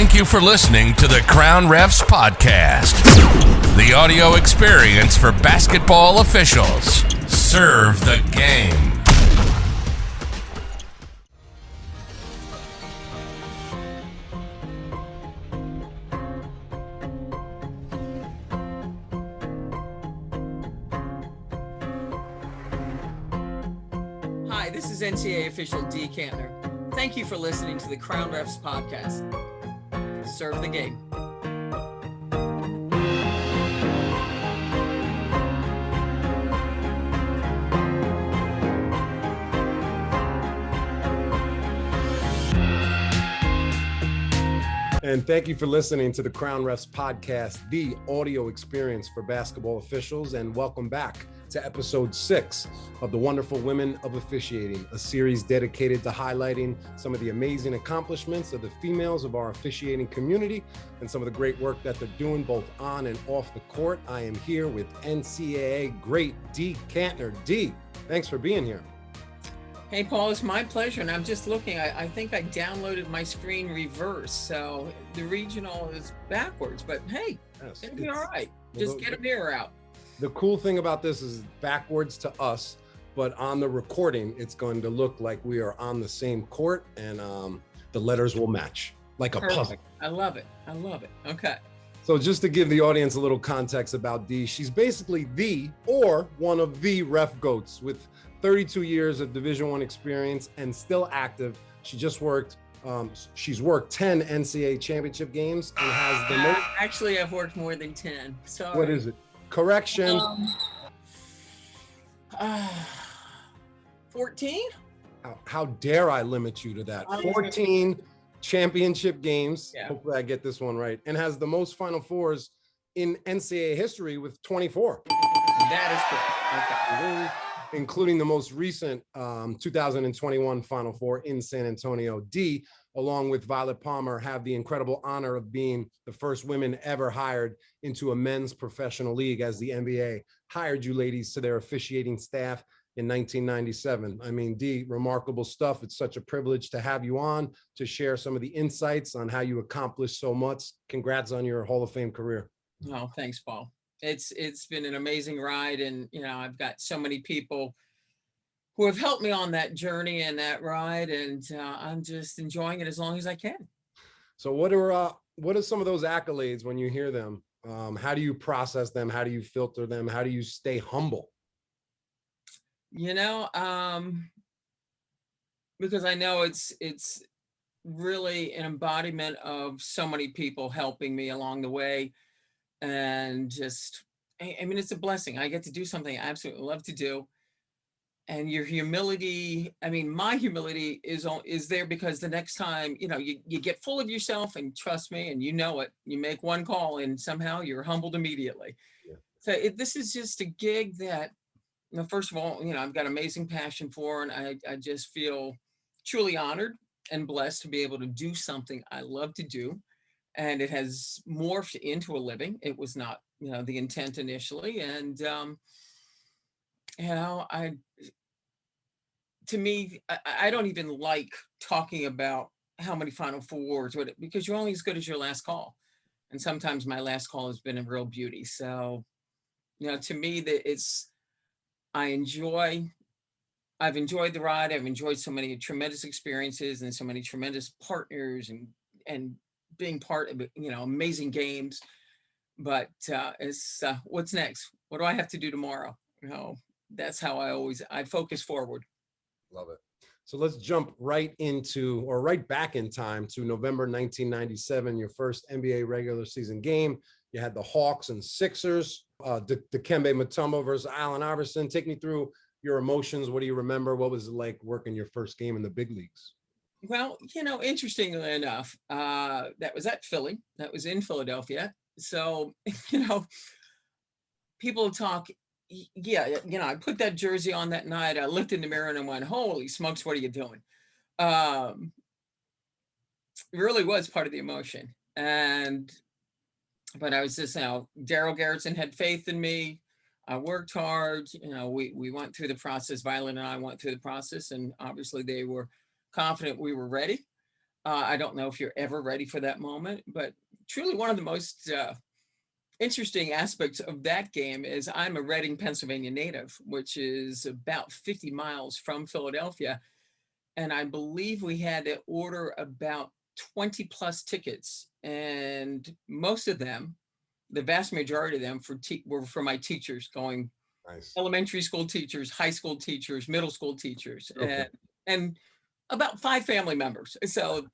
Thank you for listening to the Crown Refs Podcast, the audio experience for basketball officials. Serve the game. Hi, this is NCAA official Dee Kantner. Thank you for listening to the Crown Refs Podcast. Serve the game. And thank you for listening to the Crown Refs Podcast, the audio experience for basketball officials. And welcome back to episode 6 of the Wonderful Women of Officiating, a series dedicated to highlighting some of the amazing accomplishments of the females of our officiating community and some of the great work that they're doing both on and off the court. I am here with NCAA great Dee Kantner. Dee, thanks for being here. Hey, Paul, it's my pleasure. And I'm just looking, I think I downloaded my screen reverse. So the regional is backwards, but hey, yes, it'll be all right. Just get a mirror out. The cool thing about this is backwards to us, but on the recording, it's going to look like we are on the same court and the letters will match like a puzzle. I love it. I love it. Okay. So just to give the audience a little context about Dee, she's basically one of the ref goats with 32 years of Division I experience and still active. She's worked 10 NCAA championship games and has the most. Actually, I've worked more than 10. Sorry. What is it? Correction. 14? How dare I limit you to that? 14 championship games. Yeah. Hopefully I get this one right. And has the most Final Fours in NCAA history with 24. That is correct. Okay. Including the most recent 2021 Final Four in San Antonio. Dee, along with Violet Palmer, have the incredible honor of being the first women ever hired into a men's professional league, as the NBA hired you ladies to their officiating staff in 1997. I mean, Dee, remarkable stuff. It's such a privilege to have you on to share some of the insights on how you accomplished so much. Congrats on your Hall of Fame career. Oh, thanks, Paul. It's been an amazing ride, and I've got so many people who have helped me on that journey and that ride, and I'm just enjoying it as long as I can. So what are some of those accolades when you hear them? How do you process them? How do you filter them? How do you stay humble? Because I know it's really an embodiment of so many people helping me along the way. And just, I mean, it's a blessing. I get to do something I absolutely love to do. And your humility, I mean, my humility is there because the next time, you get full of yourself, and trust me, and it, you make one call and somehow you're humbled immediately. Yeah. So this is just a gig that, first of all, I've got amazing passion for, and I just feel truly honored and blessed to be able to do something I love to do. And it has morphed into a living. It was not, the intent initially. And, I don't even like talking about how many Final Fours, because you're only as good as your last call. And sometimes my last call has been a real beauty. So, to me, I've enjoyed the ride. I've enjoyed so many tremendous experiences and so many tremendous partners and being part of amazing games, but it's what's next? What do I have to do tomorrow? That's how I focus forward. Love it. So let's jump right back in time to November 1997, your first NBA regular season game. You had the Hawks and Sixers, Dikembe Mutombo versus Allen Iverson. Take me through your emotions. What do you remember? What was it like working your first game in the big leagues? Well, interestingly enough, that was at Philly. That was in Philadelphia. So, people talk, I put that jersey on that night. I looked in the mirror and I went, holy smokes, what are you doing? It really was part of the emotion. But I was just, Daryl Garrison had faith in me. I worked hard. We went through the process. Violet and I went through the process, and obviously they were confident we were ready. I don't know if you're ever ready for that moment, but truly one of the most interesting aspects of that game is I'm a Reading, Pennsylvania native, which is about 50 miles from Philadelphia. And I believe we had to order about 20 plus tickets. And most of them, the vast majority of them were for my teachers going. Nice. Elementary school teachers, high school teachers, middle school teachers, Okay. and about 5 family members. So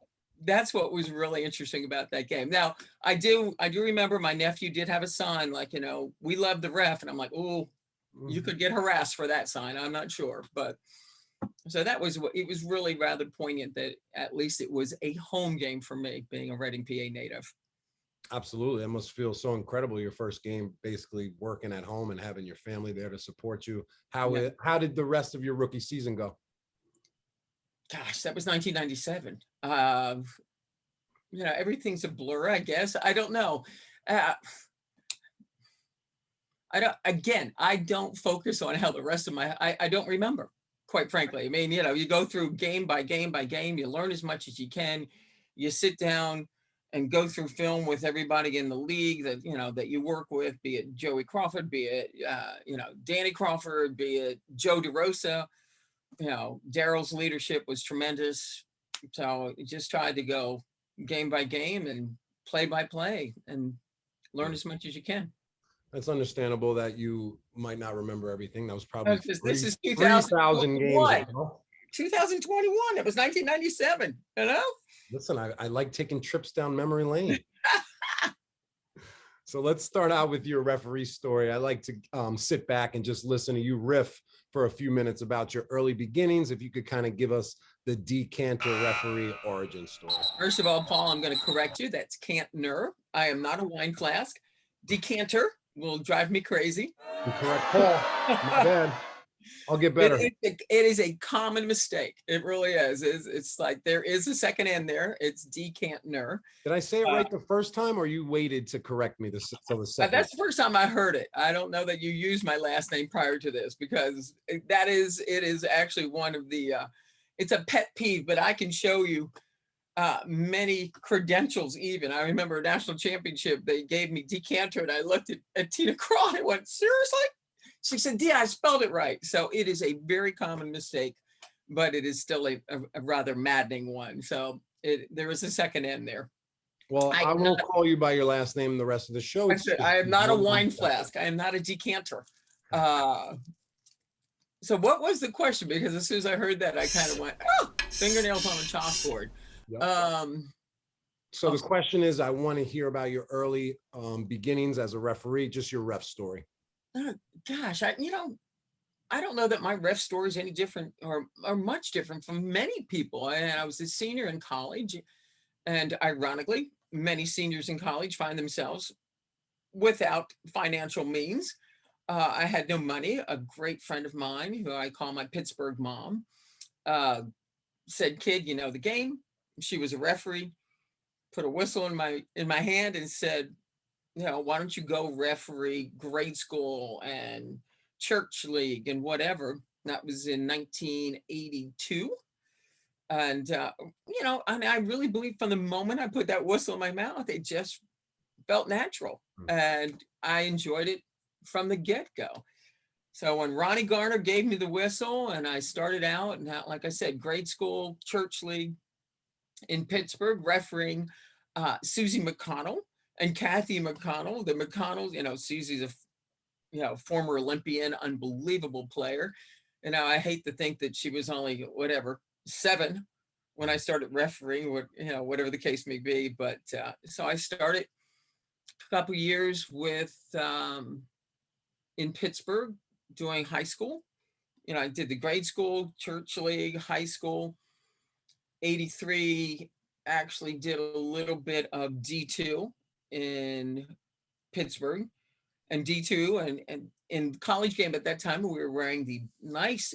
that's what was really interesting about that game. Now, I do remember my nephew did have a sign like, we love the ref. And I'm like, oh, you could get harassed for that sign. I'm not sure. But so it was really rather poignant that at least it was a home game for me, being a Reading, PA native. Absolutely. It must feel so incredible. Your first game, basically working at home and having your family there to support you. How did the rest of your rookie season go? Gosh, that was 1997. Everything's a blur, I guess. I don't know. I don't focus on how the rest of I don't remember, quite frankly. I mean, you go through game by game by game, you learn as much as you can, you sit down and go through film with everybody in the league that you work with, be it Joey Crawford, be it, Danny Crawford, be it Joe DeRosa. Daryl's leadership was tremendous. So just tried to go game by game and play by play and learn as much as you can. That's understandable that you might not remember everything. That was probably this is 3,000 games ago. 2021. It was 1997. Listen, I like taking trips down memory lane. So let's start out with your referee story. I like to sit back and just listen to you riff for a few minutes about your early beginnings. If you could kind of give us the Dee Kantner referee origin story. First of all, Paul, I'm going to correct you. That's Kantner. I am not a wine flask. Dee Kantner will drive me crazy. You correct, Paul. My bad. I'll get better. It is a common mistake. It really is. It's like there is a second N there. It's Dee Kantner. Did I say it right the first time, or you waited to correct me till the second? That's the first time I heard it. I don't know that you used my last name prior to this, because it is actually one of the, it's a pet peeve, but I can show you many credentials even. I remember a national championship, they gave me Dee Kantner, and I looked at Tina Craw and I went, seriously? She said, Dee, I spelled it right. So it is a very common mistake, but it is still a rather maddening one. So there is a second N there. Well, I won't call you by your last name the rest of the show. I am not a wine flask. I am not a decanter. So what was the question? Because as soon as I heard that, I kind of went, oh, fingernails on a chalkboard. Yep. So the question is, I want to hear about your early beginnings as a referee, just your ref story. Gosh, I don't know that my ref story is any different or much different from many people. I was a senior in college, and ironically, many seniors in college find themselves without financial means. I had no money. A great friend of mine, who I call my Pittsburgh mom, said, kid, you know the game. She was a referee, put a whistle in my hand and said, why don't you go referee grade school and church league and whatever. That was in 1982. And, I really believe from the moment I put that whistle in my mouth, it just felt natural. And I enjoyed it from the get-go. So when Ronnie Garner gave me the whistle and I started out, and like I said, grade school, church league in Pittsburgh, refereeing Susie McConnell and Kathy McConnell. The McConnells, Susie's a former Olympian, unbelievable player. And I hate to think that she was only 7 when I started refereeing, whatever the case may be. But so I started a couple years with in Pittsburgh doing high school. I did the grade school, church league, high school. 83 actually did a little bit of D2 in Pittsburgh, and D2 and in college game at that time, we were wearing the nice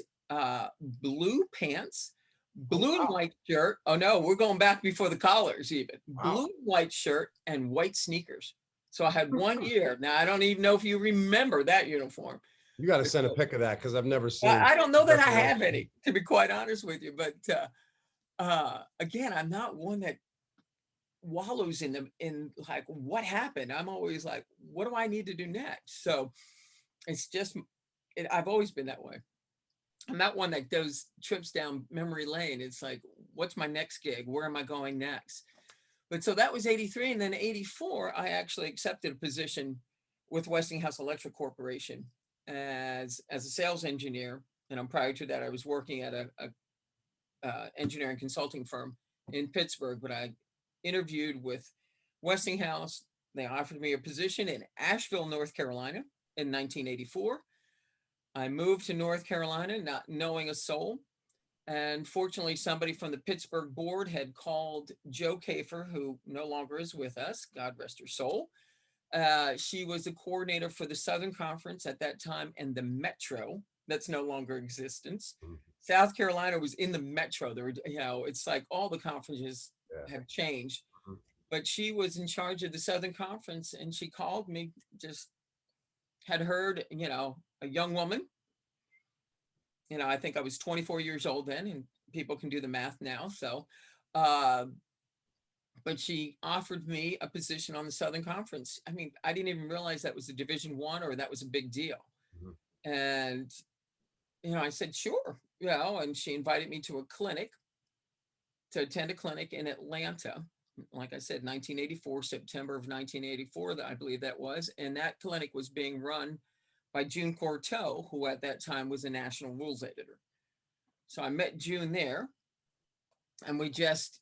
blue pants, blue and white shirt. Oh no, we're going back before the collars even. Wow. Blue and white shirt and white sneakers. So I had 1 year. Now I don't even know if you remember that uniform. You got to send a pic of that, because I've never seen. I don't know that I have any, to be quite honest with you, but again, I'm not one that wallows in like what happened. I'm always like, what do I need to do next? So it's just, I've always been that way. I'm not one that goes trips down memory lane. It's like, what's my next gig? Where am I going next? But so that was 83. And then 84, I actually accepted a position with Westinghouse Electric Corporation as a sales engineer. And prior to that, I was working at a engineering consulting firm in Pittsburgh, but I interviewed with Westinghouse. They offered me a position in Asheville, North Carolina in 1984. I moved to North Carolina, not knowing a soul. And fortunately, somebody from the Pittsburgh board had called Joe Kafer, who no longer is with us, God rest her soul. She was the coordinator for the Southern Conference at that time and the Metro, that's no longer in existence. South Carolina was in the Metro. There were, it's like all the conferences have changed. But she was in charge of the Southern Conference, and she called me, just had heard, a young woman. I think I was 24 years old then, and people can do the math now. So, but she offered me a position on the Southern Conference. I mean, I didn't even realize that was a Division I or that was a big deal. And, I said, sure, and she invited me to attend a clinic in Atlanta. Like I said, 1984, September of 1984, I believe that was. And that clinic was being run by June Courteau, who at that time was a national rules editor. So I met June there, and we just,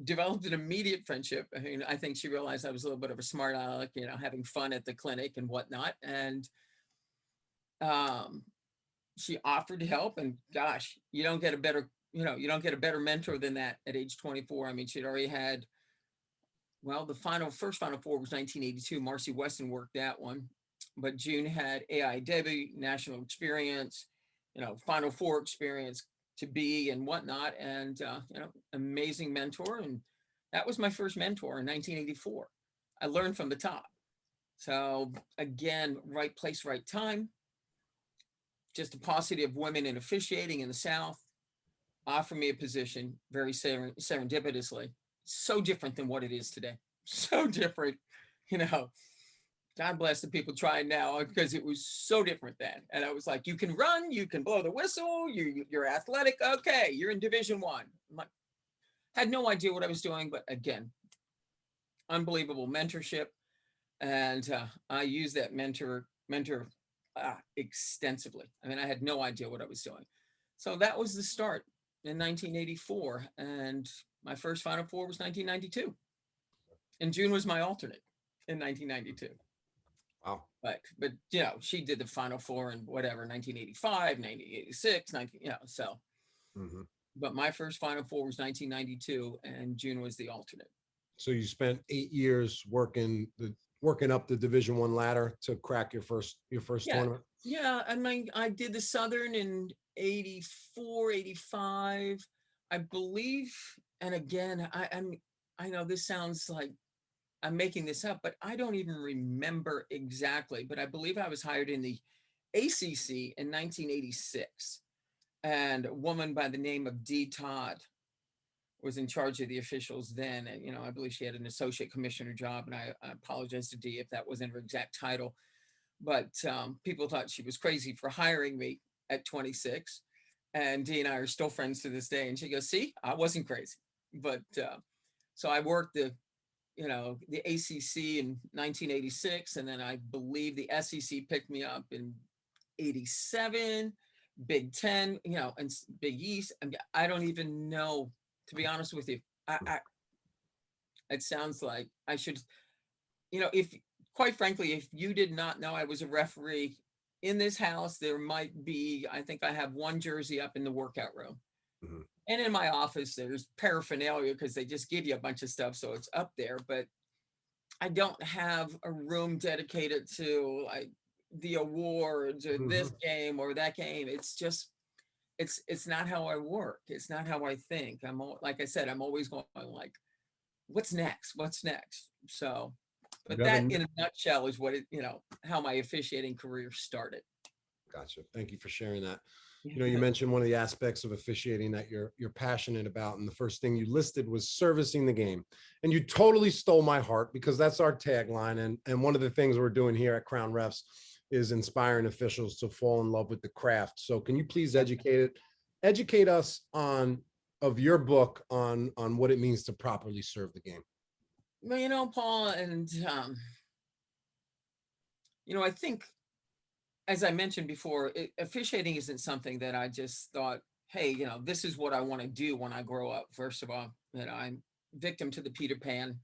developed an immediate friendship. I mean, I think she realized I was a little bit of a smart aleck, having fun at the clinic and whatnot. And she offered to help, and gosh, you don't get a better mentor than that at age 24. I mean, she'd already had, the first Final Four was 1982. Marcy Weston worked that one. But June had 𝙒𝙘𝙠, national experience, Final Four experience to be and whatnot, and amazing mentor. And that was my first mentor in 1984. I learned from the top. So again, right place, right time. Just a paucity of women in officiating in the South offered me a position very serendipitously. So different than what it is today. So different, God bless the people trying now, because it was so different then. And I was like, you can run, you can blow the whistle, you're athletic. Okay, you're in Division I. I'm like, had no idea what I was doing, but again, unbelievable mentorship. And I used that mentor extensively. I mean, I had no idea what I was doing. So that was the start in 1984. And my first Final Four was 1992. And June was my alternate in 1992. Wow. But she did the Final Four in whatever, 1985, 1986, so. But my first Final Four was 1992, and June was the alternate. So you spent 8 years working up the Division I ladder to crack your first tournament? Yeah, I mean, I did the Southern in 84, 85, I believe. And again, I know this sounds like I'm making this up, but I don't even remember exactly. But I believe I was hired in the ACC in 1986. And a woman by the name of Dee Todd was in charge of the officials then. And, I believe she had an associate commissioner job. And I apologize to Dee if that wasn't her exact title. But people thought she was crazy for hiring me at 26. And Dee and I are still friends to this day. And she goes, see, I wasn't crazy. But so I worked the ACC in 1986. And then I believe the SEC picked me up in 87, Big Ten, and Big East. I don't even know, to be honest with you. It sounds like I should, quite frankly, if you did not know I was a referee in this house, there might be, I think I have one jersey up in the workout room. And in my office, there's paraphernalia because they just give you a bunch of stuff. So it's up there, but I don't have a room dedicated to like the awards or this game or that game. It's just, it's not how I work. It's not how I think. Like I said, I'm always going like, what's next? So, but that in a nutshell is what how my officiating career started. Gotcha. Thank you for sharing that. You know, you mentioned one of the aspects of officiating that you're passionate about, and the first thing you listed was servicing the game. And you totally stole my heart, because that's our tagline. And one of the things we're doing here at Crown Refs is inspiring officials to fall in love with the craft. So can you please educate us of your book on what it means to properly serve the game? Well, Paul, and I think, as I mentioned before, officiating isn't something that I just thought, hey, this is what I want to do when I grow up. First of all, that I'm victim to the Peter Pan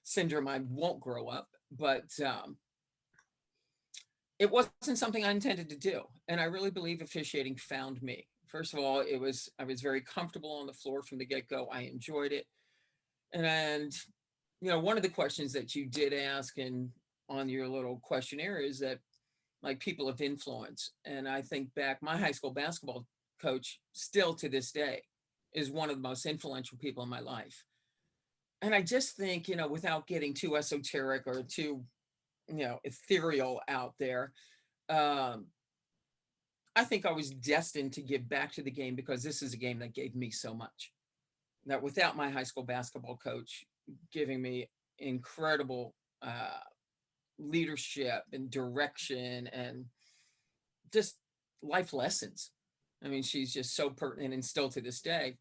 syndrome. I won't grow up, but it wasn't something I intended to do. And I really believe officiating found me. First of all, I was very comfortable on the floor from the get-go. I enjoyed it. And one of the questions that you did ask on your little questionnaire is that, like, people of influence. And I think back, my high school basketball coach, still to this day, is one of the most influential people in my life. And I just think, without getting too esoteric or too, ethereal out there, I think I was destined to give back to the game, because this is a game that gave me so much. That without my high school basketball coach giving me incredible leadership and direction and just life lessons. I mean, she's just so pertinent, and still to this day,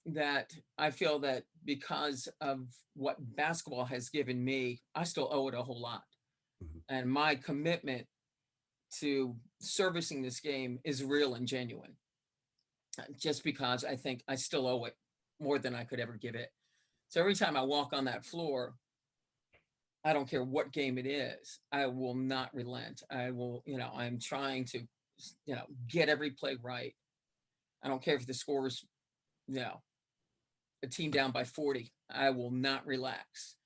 that I feel that because of what basketball has given me, I still owe it a whole lot. Mhm. And my commitment to servicing this game is real and genuine, just because I think I still owe it more than I could ever give it. So every time I walk on that floor, I don't care what game it is, I will not relent. I will, I'm trying to, get every play right. I don't care if the score is, a team down by 40. I will not relax.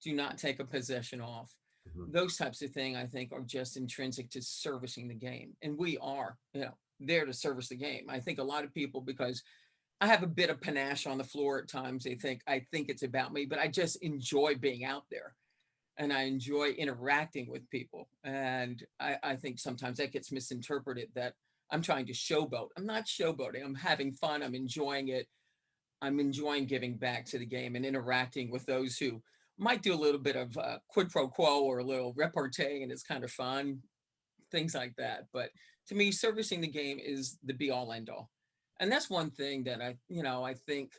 Do not take a possession off. Mhm. Those types of things, I think, are just intrinsic to servicing the game. And we are, there to service the game. I think a lot of people, because I have a bit of panache on the floor at times, I think it's about me, but I just enjoy being out there. And I enjoy interacting with people. And I think sometimes that gets misinterpreted, that I'm trying to showboat. I'm not showboating. I'm having fun. I'm enjoying it. I'm enjoying giving back to the game and interacting with those who might do a little bit of quid pro quo or a little repartee, and it's kind of fun, things like that. But to me, servicing the game is the be all end all. And that's one thing that I think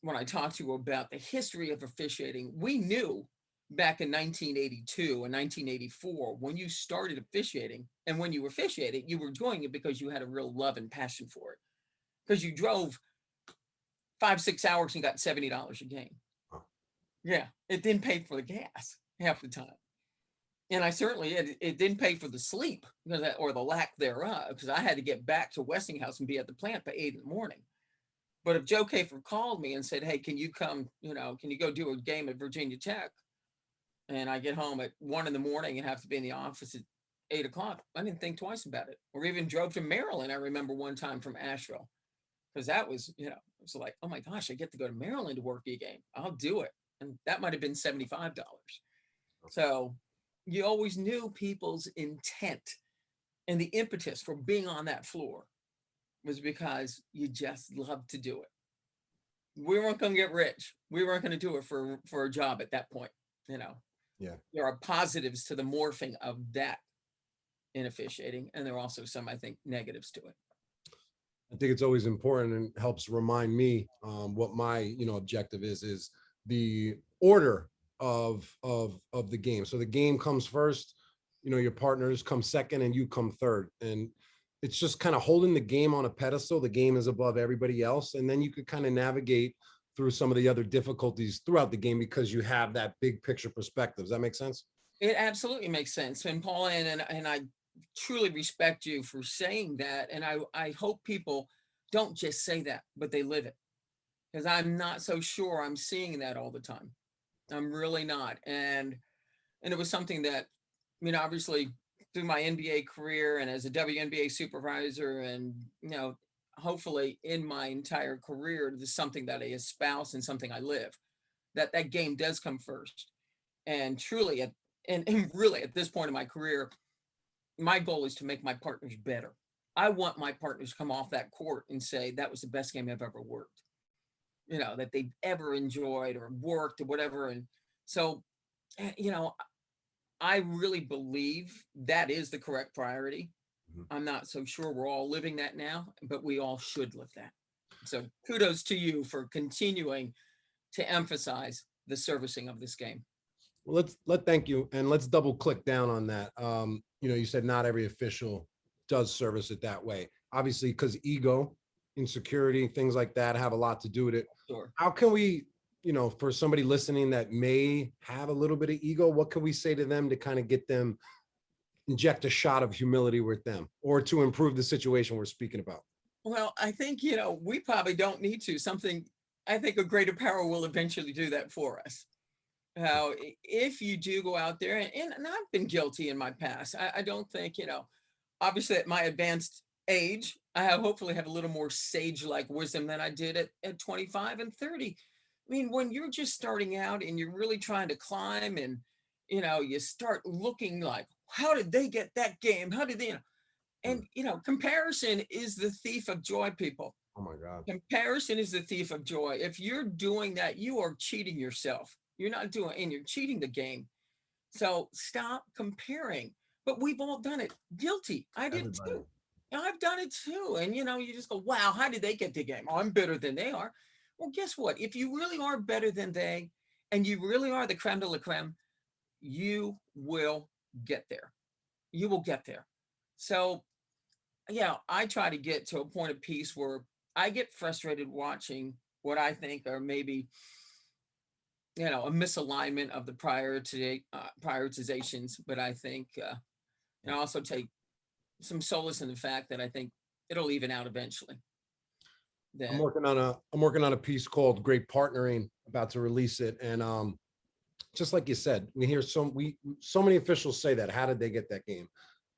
when I talk to you about the history of officiating, we knew back in 1982 and 1984, when you started officiating, and when you officiated, you were doing it because you had a real love and passion for it, because you drove 5-6 hours and got $70 a game. Yeah, it didn't pay for the gas half the time. And I certainly, it didn't pay for the sleep, or the lack thereof, because I had to get back to Westinghouse and be at the plant by 8 in the morning. But if Joe Kafer called me and said, hey, can you come, can you go do a game at Virginia Tech? And I get home at 1 in the morning and have to be in the office at 8 o'clock, I didn't think twice about it. Or even drove to Maryland. I remember one time from Asheville, because that was, it was like, oh my gosh, I get to go to Maryland to work a game. I'll do it. And that might have been $75. So you always knew people's intent, and the impetus for being on that floor was because you just loved to do it. We weren't going to get rich. We weren't going to do it for a job at that point. Yeah. There are positives to the morphing of that in officiating, and there are also some, I think, negatives to it. I think it's always important, and helps remind me what my objective is the order of the game. So the game comes first, your partners come second, and you come third. And it's just kind of holding the game on a pedestal. The game is above everybody else, and then you could kind of navigate through some of the other difficulties throughout the game, because you have that big picture perspective. Does that make sense? It absolutely makes sense. And Paul, and I truly respect you for saying that. And I hope people don't just say that, but they live it, because I'm not so sure I'm seeing that all the time. I'm really not. And it was something that, obviously through my NBA career and as a WNBA supervisor, and, hopefully in my entire career, this is something that I espouse and something I live, that game does come first. And truly, and really at this point in my career, my goal is to make my partners better. I want my partners to come off that court and say, that was the best game I've ever worked, that they've ever enjoyed or worked or whatever. And so, I really believe that is the correct priority. I'm not so sure we're all living that now, but we all should live that. So kudos to you for continuing to emphasize the servicing of this game. Well, thank you. And let's double click down on that. You said not every official does service it that way. Obviously, because ego, insecurity, things like that have a lot to do with it. Sure. How can we, for somebody listening that may have a little bit of ego, what can we say to them to kind of get them, inject a shot of humility with them, or to improve the situation we're speaking about? Well, I think, we probably don't need to. I think a greater power will eventually do that for us. Now, if you do go out there, and I've been guilty in my past, I don't think, obviously at my advanced age, I hopefully have a little more sage-like wisdom than I did at 25 and 30. I mean, when you're just starting out and you're really trying to climb and, you start looking like, how did they get that game? How did they, and, comparison is the thief of joy, people. Oh my God. Comparison is the thief of joy. If you're doing that, you are cheating yourself. You're not doing, and you're cheating the game. So stop comparing. But we've all done it. Guilty. I did too. I've done it too. And, you just go, wow, how did they get the game? Oh, I'm better than they are. Well, guess what? If you really are better than they, and you really are the creme de la creme, you will get there. You will get there. So, yeah, I try to get to a point of peace where I get frustrated watching what I think are maybe, a misalignment of the prioritizations. But I think, I also take some solace in the fact that I think it'll even out eventually. I'm working on a piece called Great Partnering, about to release it. And just like you said, we hear so many officials say that. How did they get that game?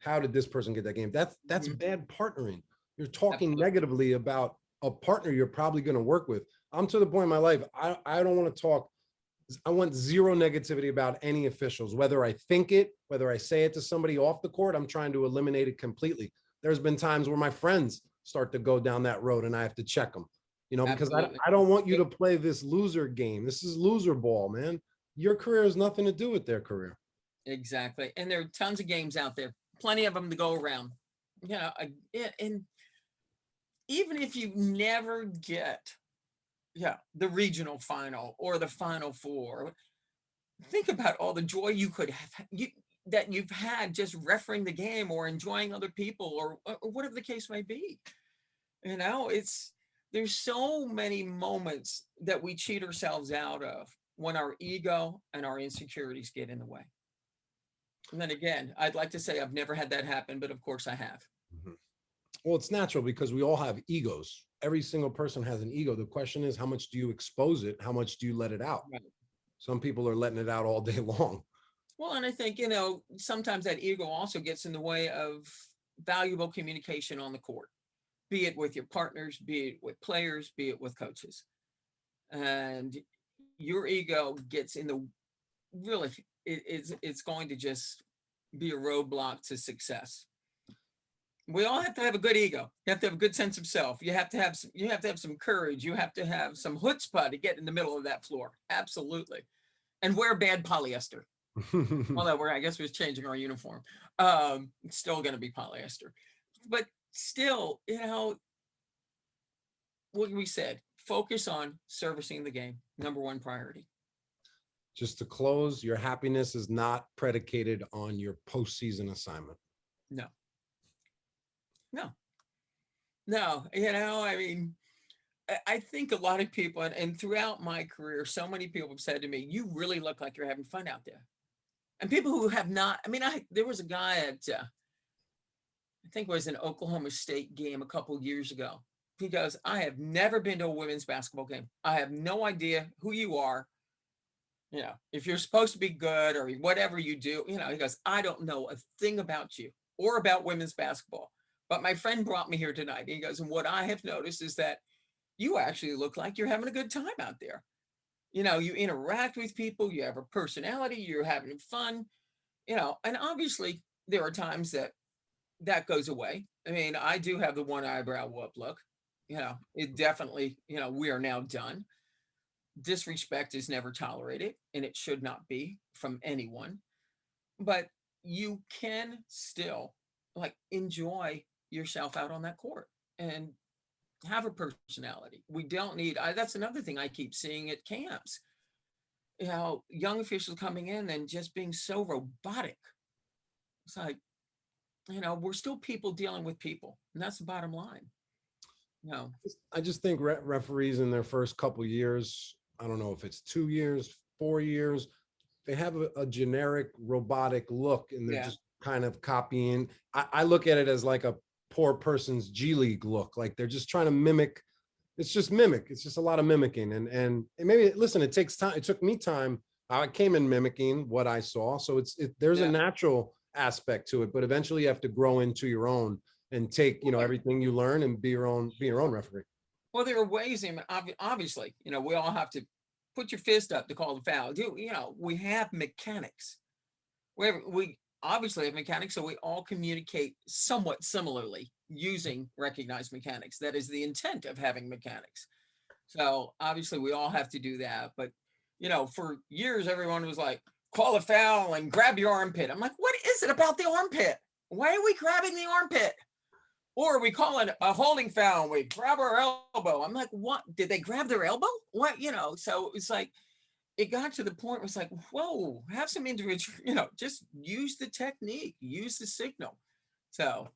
How did this person get that game? That's bad partnering. You're talking negatively about a partner you're probably going to work with. I'm to the point in my life, I don't want to talk. I want zero negativity about any officials, whether I think it, whether I say it to somebody off the court. I'm trying to eliminate it completely. There's been times where my friends start to go down that road and I have to check them, because I don't want you to play this loser game. This is loser ball, man. Your career has nothing to do with their career. Exactly. And there are tons of games out there, plenty of them to go around. And even if you never get the regional final or the Final Four, think about all the joy you could have that you've had just refereeing the game or enjoying other people or whatever the case may be. There's so many moments that we cheat ourselves out of when our ego and our insecurities get in the way. And then again, I'd like to say I've never had that happen, but of course I have. Mm-hmm. Well, it's natural because we all have egos. Every single person has an ego. The question is, how much do you expose it? How much do you let it out? Right. Some people are letting it out all day long. Well, and I think, sometimes that ego also gets in the way of valuable communication on the court, be it with your partners, be it with players, be it with coaches. And your ego gets in the, really, it's going to just be a roadblock to success. We all have to have a good ego. You have to have a good sense of self. You have to have some courage. You have to have some chutzpah to get in the middle of that floor. Absolutely. And wear bad polyester. Although I guess we're changing our uniform. It's still going to be polyester. But still, what we said, focus on servicing the game. Number one priority. Just to close, your happiness is not predicated on your postseason assignment. No, I think a lot of people, and throughout my career, so many people have said to me, you really look like you're having fun out there. And people who have not, there was a guy at, I think it was an Oklahoma State game a couple of years ago. He goes, I have never been to a women's basketball game. I have no idea who you are. If you're supposed to be good or whatever you do, he goes, I don't know a thing about you or about women's basketball. But my friend brought me here tonight. He goes, and what I have noticed is that you actually look like you're having a good time out there. You interact with people, you have a personality, you're having fun, and obviously there are times that that goes away. I mean, I do have the one eyebrow whoop look. It definitely, we are now done. Disrespect is never tolerated, and it should not be from anyone. But you can still like enjoy yourself out on that court and have a personality. We don't need, that's another thing I keep seeing at camps. Young officials coming in and just being so robotic. It's like, we're still people dealing with people, and that's the bottom line. I just think referees in their first couple years, I don't know if it's 2 years, 4 years, they have a generic robotic look, and they're just kind of copying. I look at it as like a poor person's G League look. Like they're just trying to mimic. It's just mimic. It's just a lot of mimicking. And maybe, listen, it takes time. It took me time. I came in mimicking what I saw. So there's a natural aspect to it, but eventually you have to grow into your own and take, everything you learn and be your own referee. Well, there are ways, obviously, we all have to put your fist up to call the foul. We have mechanics. We obviously have mechanics, so we all communicate somewhat similarly using recognized mechanics. That is the intent of having mechanics. So obviously we all have to do that. But, for years, everyone was like, call a foul and grab your armpit. I'm like, what is it about the armpit? Why are we grabbing the armpit? Or we call it a holding foul and we grab our elbow. I'm like, what? Did they grab their elbow? What? So it's like, it got to the point where it's like, whoa, have some individual, just use the technique, use the signal. So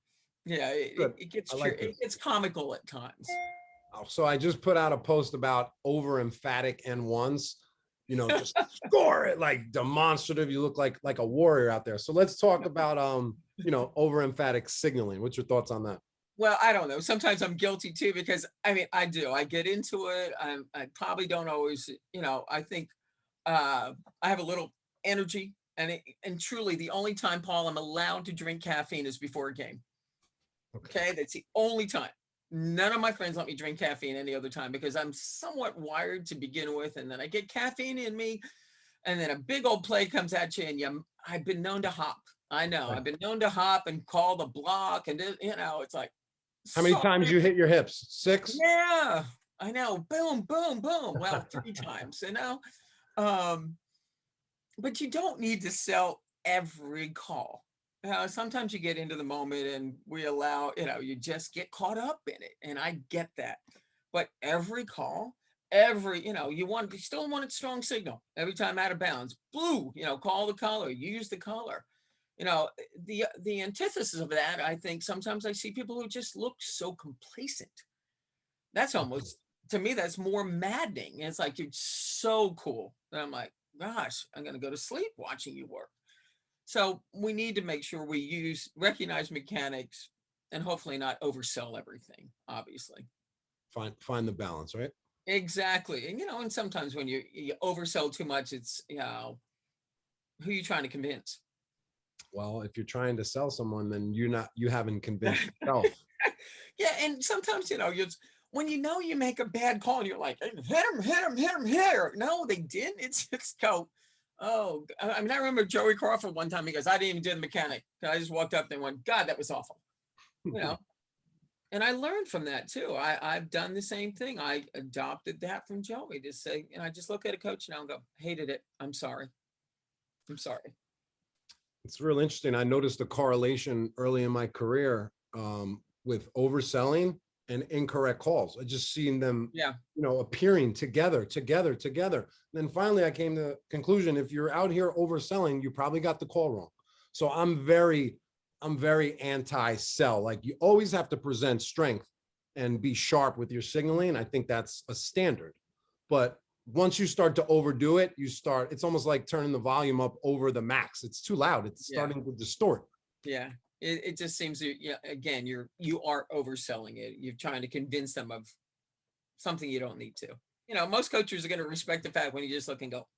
yeah, it gets comical at times. So I just put out a post about over emphatic N1s, just score it like demonstrative. You look like a warrior out there. So let's talk about, over emphatic signaling. What's your thoughts on that? Well, I don't know. Sometimes I'm guilty too, because I get into it. I probably don't always, I think I have a little energy, and truly the only time, Paul, I'm allowed to drink caffeine is before a game. Okay. That's the only time. None of my friends let me drink caffeine any other time, because I'm somewhat wired to begin with. And then I get caffeine in me, and then a big old play comes at you, and I've been known to hop. I know. I've been known to hop and call the block, and it's like, how many times you hit your hips? 6? Yeah, I know. Boom, boom, boom. Well, 3 times, but you don't need to sell every call. Sometimes you get into the moment and we allow, you just get caught up in it. And I get that. But every call, you still want a strong signal. Every time out of bounds, blue, call the color, use the color. The antithesis of that, I think sometimes I see people who just look so complacent. That's almost, to me, that's more maddening. It's like, you're so cool. And I'm like, gosh, I'm going to go to sleep watching you work. So we need to make sure we recognize mechanics and hopefully not oversell everything, obviously. Find the balance, right? Exactly. And, and sometimes when you oversell too much, it's, who are you trying to convince? Well, if you're trying to sell someone, then you haven't convinced yourself. Yeah. And sometimes, when you make a bad call and you're like, hit him. No, they didn't. It's just go, oh, I remember Joey Crawford one time, he goes, I didn't even do the mechanic. I just walked up there and went, God, that was awful. And I learned from that too. I've done the same thing. I adopted that from Joey to say, and I just look at a coach now and go, hated it. I'm sorry. It's real interesting. I noticed a correlation early in my career with overselling and incorrect calls. I just seen them, appearing together. Then finally I came to the conclusion, if you're out here overselling, you probably got the call wrong. So I'm very anti-sell. Like, you always have to present strength and be sharp with your signaling. I think that's a standard. But once you start to overdo it, it's almost like turning the volume up over the max. It's too loud. It's starting to distort. Yeah. It just seems, again, you are overselling it. You're trying to convince them of something you don't need to. Most coaches are going to respect the fact when you just look and go,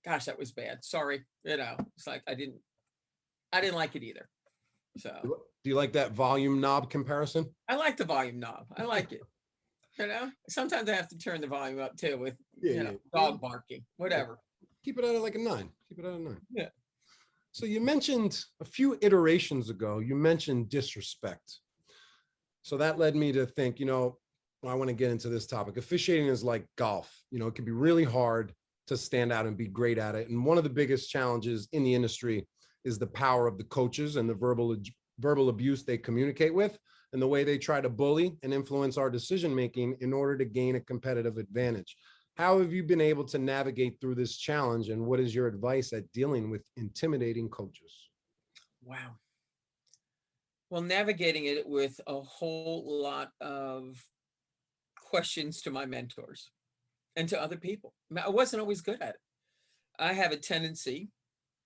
gosh, that was bad. Sorry. It's like, I didn't like it either. So do you like that volume knob comparison? I like the volume knob. I like it. Sometimes I have to turn the volume up too with, dog barking, whatever. Keep it at like a 9. Keep it at a 9. Yeah. So you mentioned a few iterations ago, you mentioned disrespect. So that led me to think, I want to get into this topic. Officiating is like golf. It can be really hard to stand out and be great at it. And one of the biggest challenges in the industry is the power of the coaches and the verbal abuse they communicate with, and the way they try to bully and influence our decision-making in order to gain a competitive advantage. How have you been able to navigate through this challenge, and what is your advice at dealing with intimidating coaches? Wow. Well, navigating it with a whole lot of questions to my mentors and to other people. I wasn't always good at it. I have a tendency,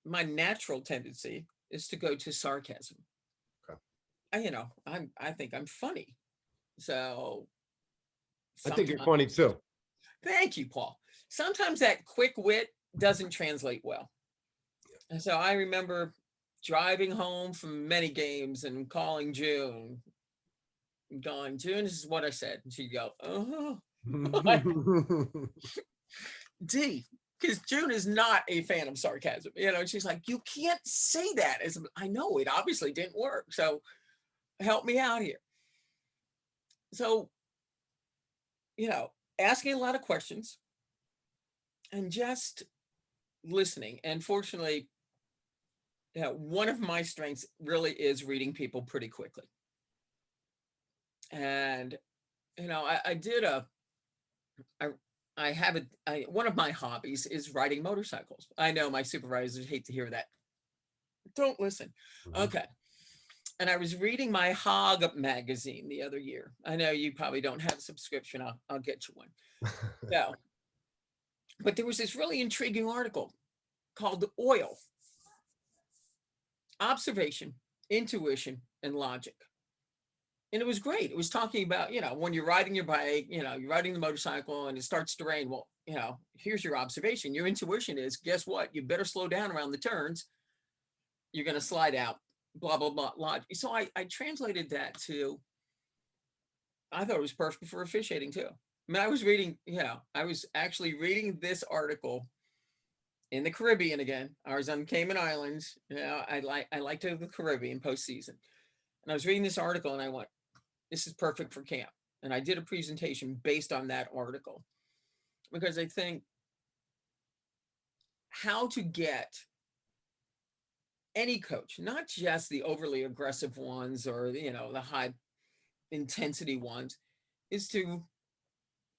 my natural tendency is to go to sarcasm. Okay. I think I'm funny. So I think you're funny too. Thank you, Paul. Sometimes that quick wit doesn't translate well. And so I remember driving home from many games and calling June, going, June, this is what I said. And she'd go, oh, Dee, because June is not a fan of sarcasm. She's like, you can't say that. I know it obviously didn't work. So help me out here. So, asking a lot of questions and just listening. And fortunately, one of my strengths really is reading people pretty quickly. And, one of my hobbies is riding motorcycles. I know my supervisors hate to hear that. Don't listen. Mm-hmm. Okay. And I was reading my 𝙒𝙚𝙚 magazine the other year. I know you probably don't have a subscription. I'll get you one. No. But there was this really intriguing article called Oil: Observation, Intuition, and Logic. And it was great. It was talking about, when you're riding your bike, you're riding the motorcycle and it starts to rain. Well, here's your observation. Your intuition is, guess what? You better slow down around the turns. You're going to slide out, blah, blah, blah, logic. So I translated that to, I thought it was perfect for officiating too. I was actually reading this article in the Caribbean again. I was on Cayman Islands. I like to go to the Caribbean postseason. And I was reading this article and I went, this is perfect for camp. And I did a presentation based on that article, because I think how to get any coach, not just the overly aggressive ones or, the high intensity ones, is to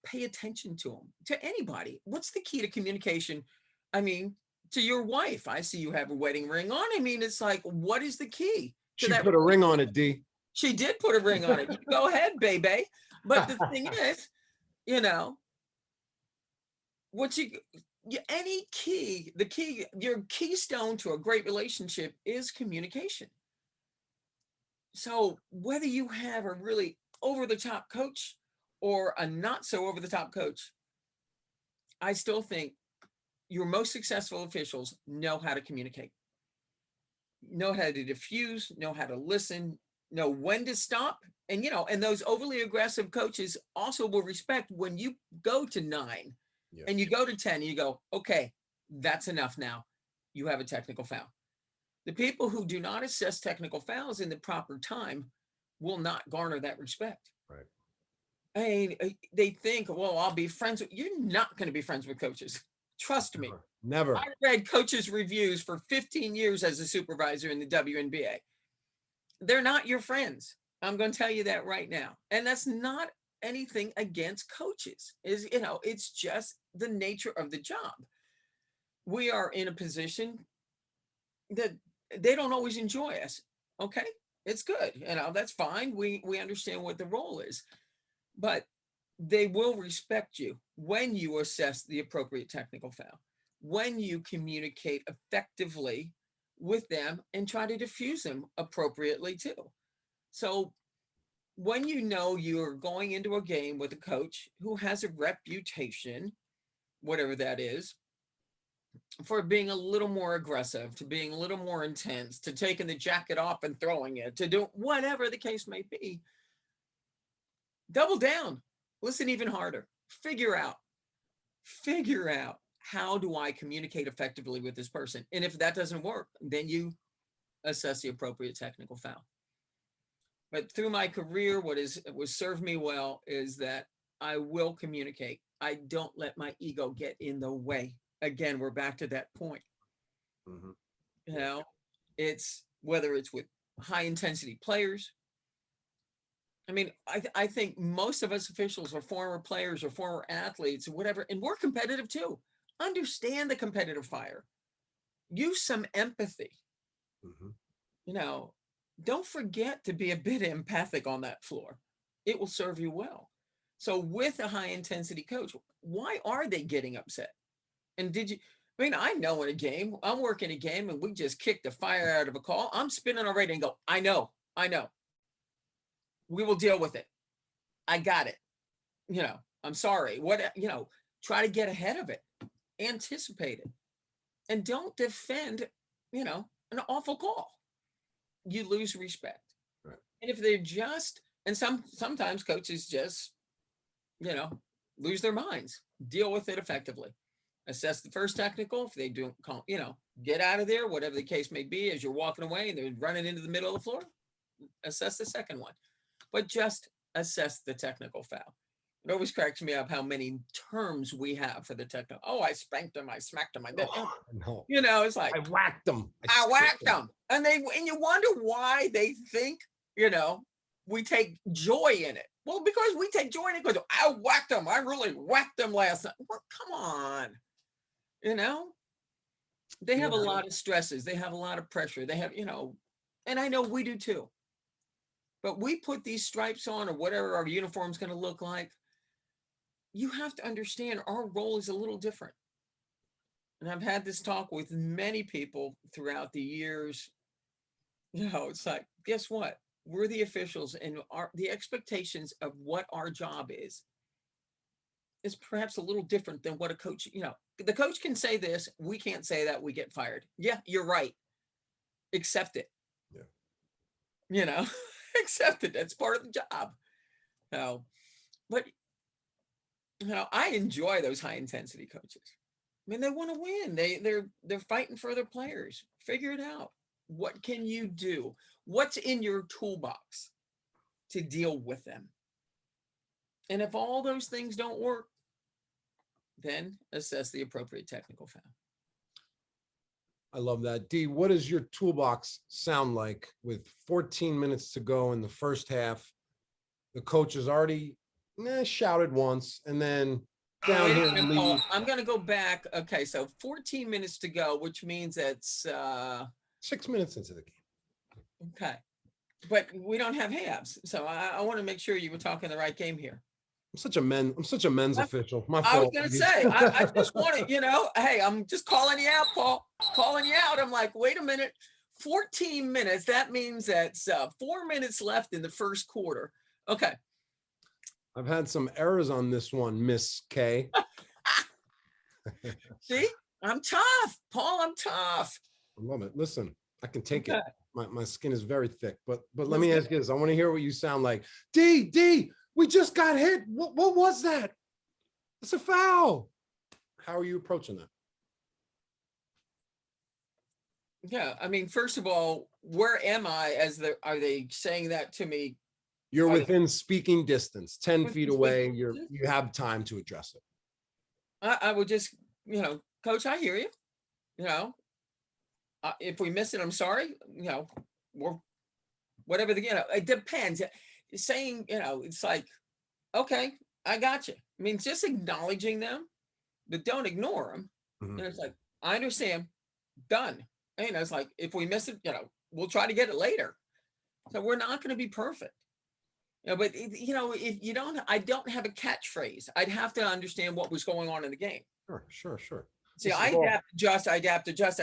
pay attention to them, to anybody. What's the key to communication? To your wife, I see you have a wedding ring on. it's like, what is the key? She put a ring on it, Dee. She did put a ring on it. Go ahead, baby. But the thing is, your keystone to a great relationship is communication. So whether you have a really over-the-top coach or a not so over-the-top coach, I still think your most successful officials know how to communicate, know how to diffuse, know how to listen, know when to stop. And, and those overly aggressive coaches also will respect when you go to 9 and you go to 10 and you go, okay, that's enough now. You have a technical foul. The people who do not assess technical fouls in the proper time will not garner that respect. Right. They think, well, I'll be friends with, you're not going to be friends with coaches. Trust me. Never. I read coaches' reviews for 15 years as a supervisor in the WNBA. They're not your friends. I'm going to tell you that right now. And that's not anything against coaches. It's just the nature of the job. We are in a position that they don't always enjoy us. Okay, it's good. That's fine. We understand what the role is, but they will respect you when you assess the appropriate technical foul, when you communicate effectively with them and try to diffuse them appropriately too. So when you're going into a game with a coach who has a reputation, whatever that is, for being a little more aggressive, to being a little more intense, to taking the jacket off and throwing it, to do whatever the case may be, double down, listen even harder, figure out how do I communicate effectively with this person? And if that doesn't work, then you assess the appropriate technical foul. But through my career, what served me well is that I will communicate. I don't let my ego get in the way. Again, we're back to that point. Mhm. You know, it's whether it's with high intensity players. I mean, I think most of us officials are former players or former athletes or whatever, and we're competitive too. Understand the competitive fire. Use some empathy. Mhm. You know, don't forget to be a bit empathic on that floor. It will serve you well. So with a high intensity coach, why are they getting upset? And I mean, I know in a game, I'm working a game and we just kicked the fire out of a call. I'm spinning already and go, I know. We will deal with it. I got it. You know, I'm sorry. Try to get ahead of it, anticipate it, and don't defend, an awful call. You lose respect. Right. And if they're sometimes coaches just, lose their minds, deal with it effectively. Assess the first technical. If they don't call, get out of there, whatever the case may be, as you're walking away and they're running into the middle of the floor, assess the second one. But just assess the technical foul. It always cracks me up how many terms we have for the technical. Oh, I spanked him. I smacked him. No. It's like, I whacked him. I whacked them. And you wonder why they think, we take joy in it. Well, because we take joy in it because I whacked them. I really whacked them last night. Well, come on. They have a lot of stresses. They have a lot of pressure. They have, and I know we do too. But we put these stripes on or whatever our uniform's going to look like. You have to understand our role is a little different. And I've had this talk with many people throughout the years. It's like, guess what? We're the officials, and the expectations of what our job is perhaps a little different than what a coach, the coach can say this, we can't say that, we get fired. Yeah, you're right. Accept it. Yeah. Accept it. That's part of the job. But I enjoy those high intensity coaches. I mean, they want to win. They're fighting for their players. Figure it out. What can you do? What's in your toolbox to deal with them? And if all those things don't work, then assess the appropriate technical foul. I love that. Dee, what does your toolbox sound like with 14 minutes to go in the first half? The coach has already shouted once and then down here. I'm going to go back. Okay, so 14 minutes to go, which means it's 6 minutes into the game. Okay, but we don't have halves, so I want to make sure you were talking the right game here. I'm such a men's official. My fault. I was going to say, I just wanted, hey, I'm just calling you out, Paul. Calling you out. I'm like, wait a minute, 14 minutes. That means that's 4 minutes left in the first quarter. Okay. I've had some errors on this one, Miss K. See, I'm tough, Paul. I'm tough. I love it. Listen, I can take it. My skin is very thick, but let me ask you this. I want to hear what you sound like. Dee, we just got hit. What was that? It's a foul. How are you approaching that? Yeah, I mean, first of all, where am I are they saying that to me? You're within speaking distance, 10 feet away. You have time to address it. I would just, Coach, I hear you. If we miss it, I'm sorry. Or whatever it depends. Saying, it's like, okay, I got you. I mean, just acknowledging them, but don't ignore them. Mm-hmm. And it's like, I understand. Done. And it's like, if we miss it, we'll try to get it later. So we're not going to be perfect. But if you don't, I don't have a catchphrase. I'd have to understand what was going on in the game. Sure. See, I adapt, adjust.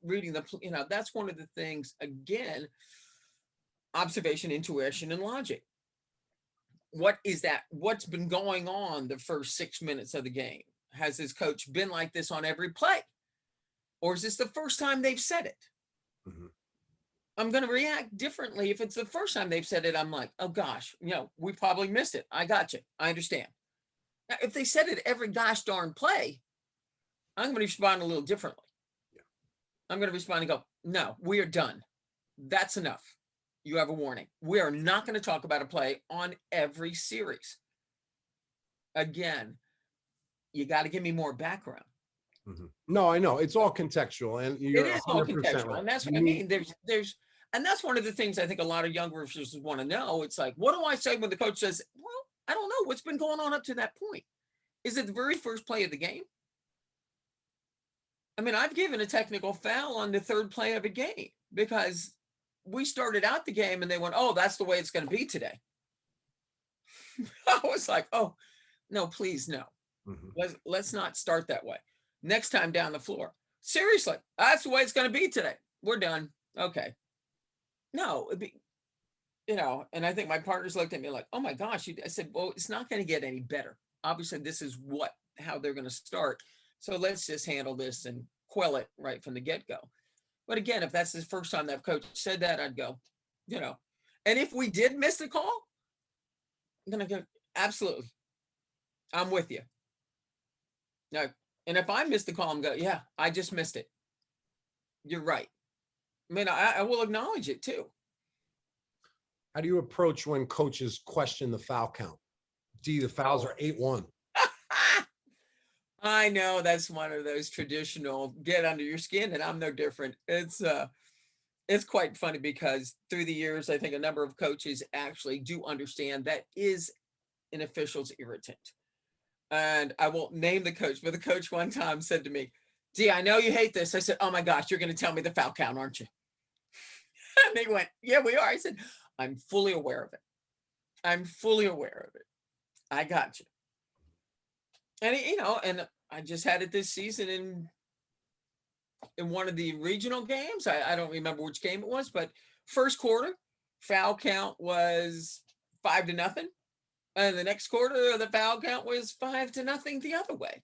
Reading that's one of the things, again, observation, intuition, and logic. What is that? What's been going on the first 6 minutes of the game? Has this coach been like this on every play? Or is this the first time they've said it? Mm-hmm. I'm going to react differently. If it's the first time they've said it, I'm like, oh gosh, we probably missed it. I got you. I understand. Now, if they said it every gosh darn play, I'm going to respond a little differently. Yeah. I'm going to respond and go, no, we are done. That's enough. You have a warning. We are not going to talk about a play on every series. Again, you got to give me more background. Mm-hmm. No, I know it's all contextual, and you're It is all 100% contextual, right. and that's what I mean. There's, and that's one of the things I think a lot of younger officials want to know. It's like, what do I say when the coach says, "Well, I don't know what's been going on up to that point"? Is it the very first play of the game? I mean, I've given a technical foul on the third play of a game because we started out the game and they went, "Oh, that's the way it's going to be today." I was like, "Oh, no, please, no. Mm-hmm. Let's not start that way. Next time down the floor, seriously, that's the way it's going to be today. We're done." Okay. No, it'd be, and I think my partners looked at me like, "Oh my gosh." I said, "Well, it's not going to get any better. Obviously, this is how they're going to start. So let's just handle this and quell it right from the get-go." But again, if that's the first time that coach said that, I'd go, and if we did miss the call, I'm going to go, absolutely. I'm with you. No, and if I missed the call, I'm going, yeah, I just missed it. You're right. I mean, I will acknowledge it too. How do you approach when coaches question the foul count? Dee, the fouls are 8-1. I know that's one of those traditional get under your skin, and I'm no different. It's quite funny because through the years, I think a number of coaches actually do understand that is an official's irritant. And I won't name the coach, but the coach one time said to me, "Dee, I know you hate this." I said, "Oh my gosh, you're going to tell me the foul count, aren't you?" And they went, "Yeah, we are." I said, "I'm fully aware of it. I'm fully aware of it. I got you." And and I just had it this season in one of the regional games. I don't remember which game it was, but first quarter foul count was 5-0. And the next quarter, the foul count was 5-0 the other way.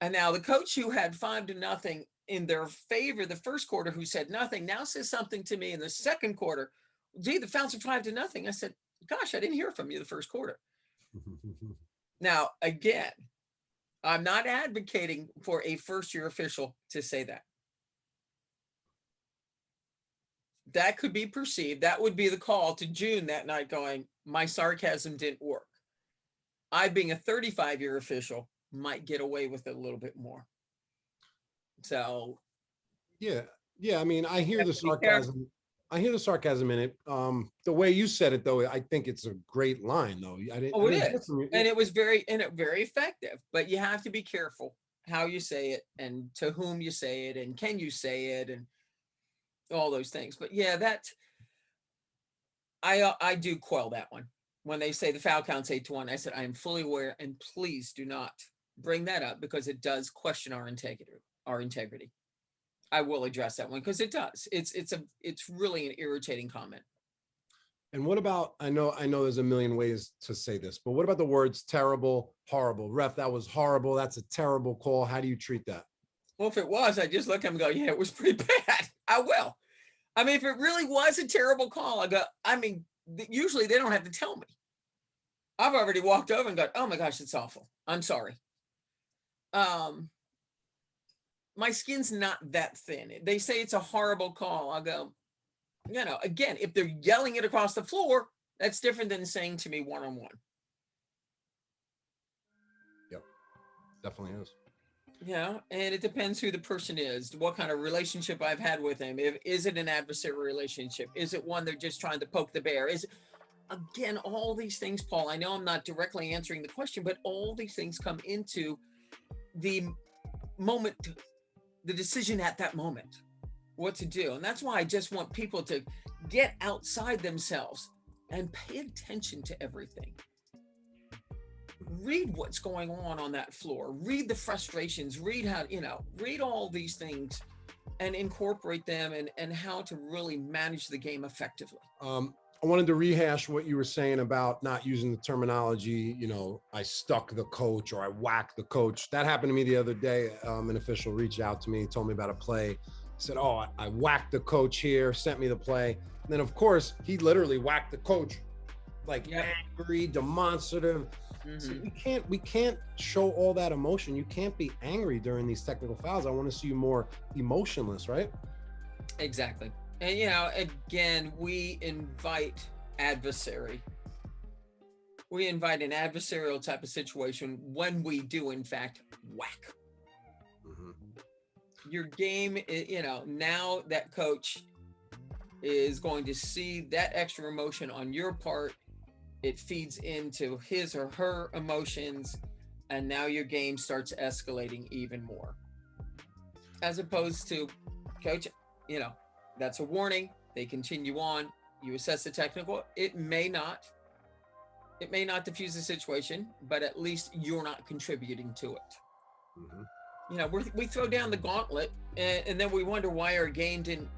And now the coach who had 5-0 in their favor the first quarter, who said nothing, now says something to me in the second quarter. "Gee, the fouls are 5-0. I said, "Gosh, I didn't hear from you the first quarter." Now, again, I'm not advocating for a first-year official to say that. That could be perceived. That would be the call to June that night going, my sarcasm didn't work. I, being a 35-year official, might get away with it a little bit more. So. Yeah. I mean, I hear the sarcasm. I hear the sarcasm in it. The way you said it, though, I think it's a great line, though. It is, and it was very effective. But you have to be careful how you say it, and to whom you say it, and can you say it, and all those things. But yeah, that I do quell that one when they say the foul count's 8-1. I said, I am fully aware, and please do not bring that up because it does question our integrity. I will address that one because it does. It's really an irritating comment. And what about, I know there's a million ways to say this, but what about the words terrible, horrible? Ref, that was horrible. That's a terrible call. How do you treat that? Well, if it was, I just look at him and go, yeah, it was pretty bad. I will. I mean, if it really was a terrible call, I go, I mean, usually they don't have to tell me. I've already walked over and gone, oh my gosh, it's awful. I'm sorry. My skin's not that thin. They say it's a horrible call. I'll go, again, if they're yelling it across the floor, that's different than saying to me one-on-one. Yep, definitely is. Yeah, and it depends who the person is, what kind of relationship I've had with them. Is it an adversary relationship? Is it one they're just trying to poke the bear? Again, all these things, Paul, I know I'm not directly answering the question, but all these things come into the moment, the decision at that moment, what to do. And that's why I just want people to get outside themselves and pay attention to everything. Read what's going on that floor. Read the frustrations. Read how, read all these things and incorporate them and how to really manage the game effectively. I wanted to rehash what you were saying about not using the terminology, I stuck the coach or I whacked the coach. That happened to me the other day. An official reached out to me, told me about a play, said, oh, I whacked the coach here, sent me the play. And then, of course, he literally whacked the coach, like angry, demonstrative. So Mhm. we can't show all that emotion. You can't be angry during these technical fouls. I want to see you more emotionless, right? Exactly. And again, we invite adversary. We invite an adversarial type of situation when we do, in fact, whack. Your game, now that coach is going to see that extra emotion on your part. It feeds into his or her emotions, and now your game starts escalating even more. As opposed to, coach, that's a warning. They continue on. You assess the technical. It may not diffuse the situation, but at least you're not contributing to it. We throw down the gauntlet, and then we wonder why our game didn't,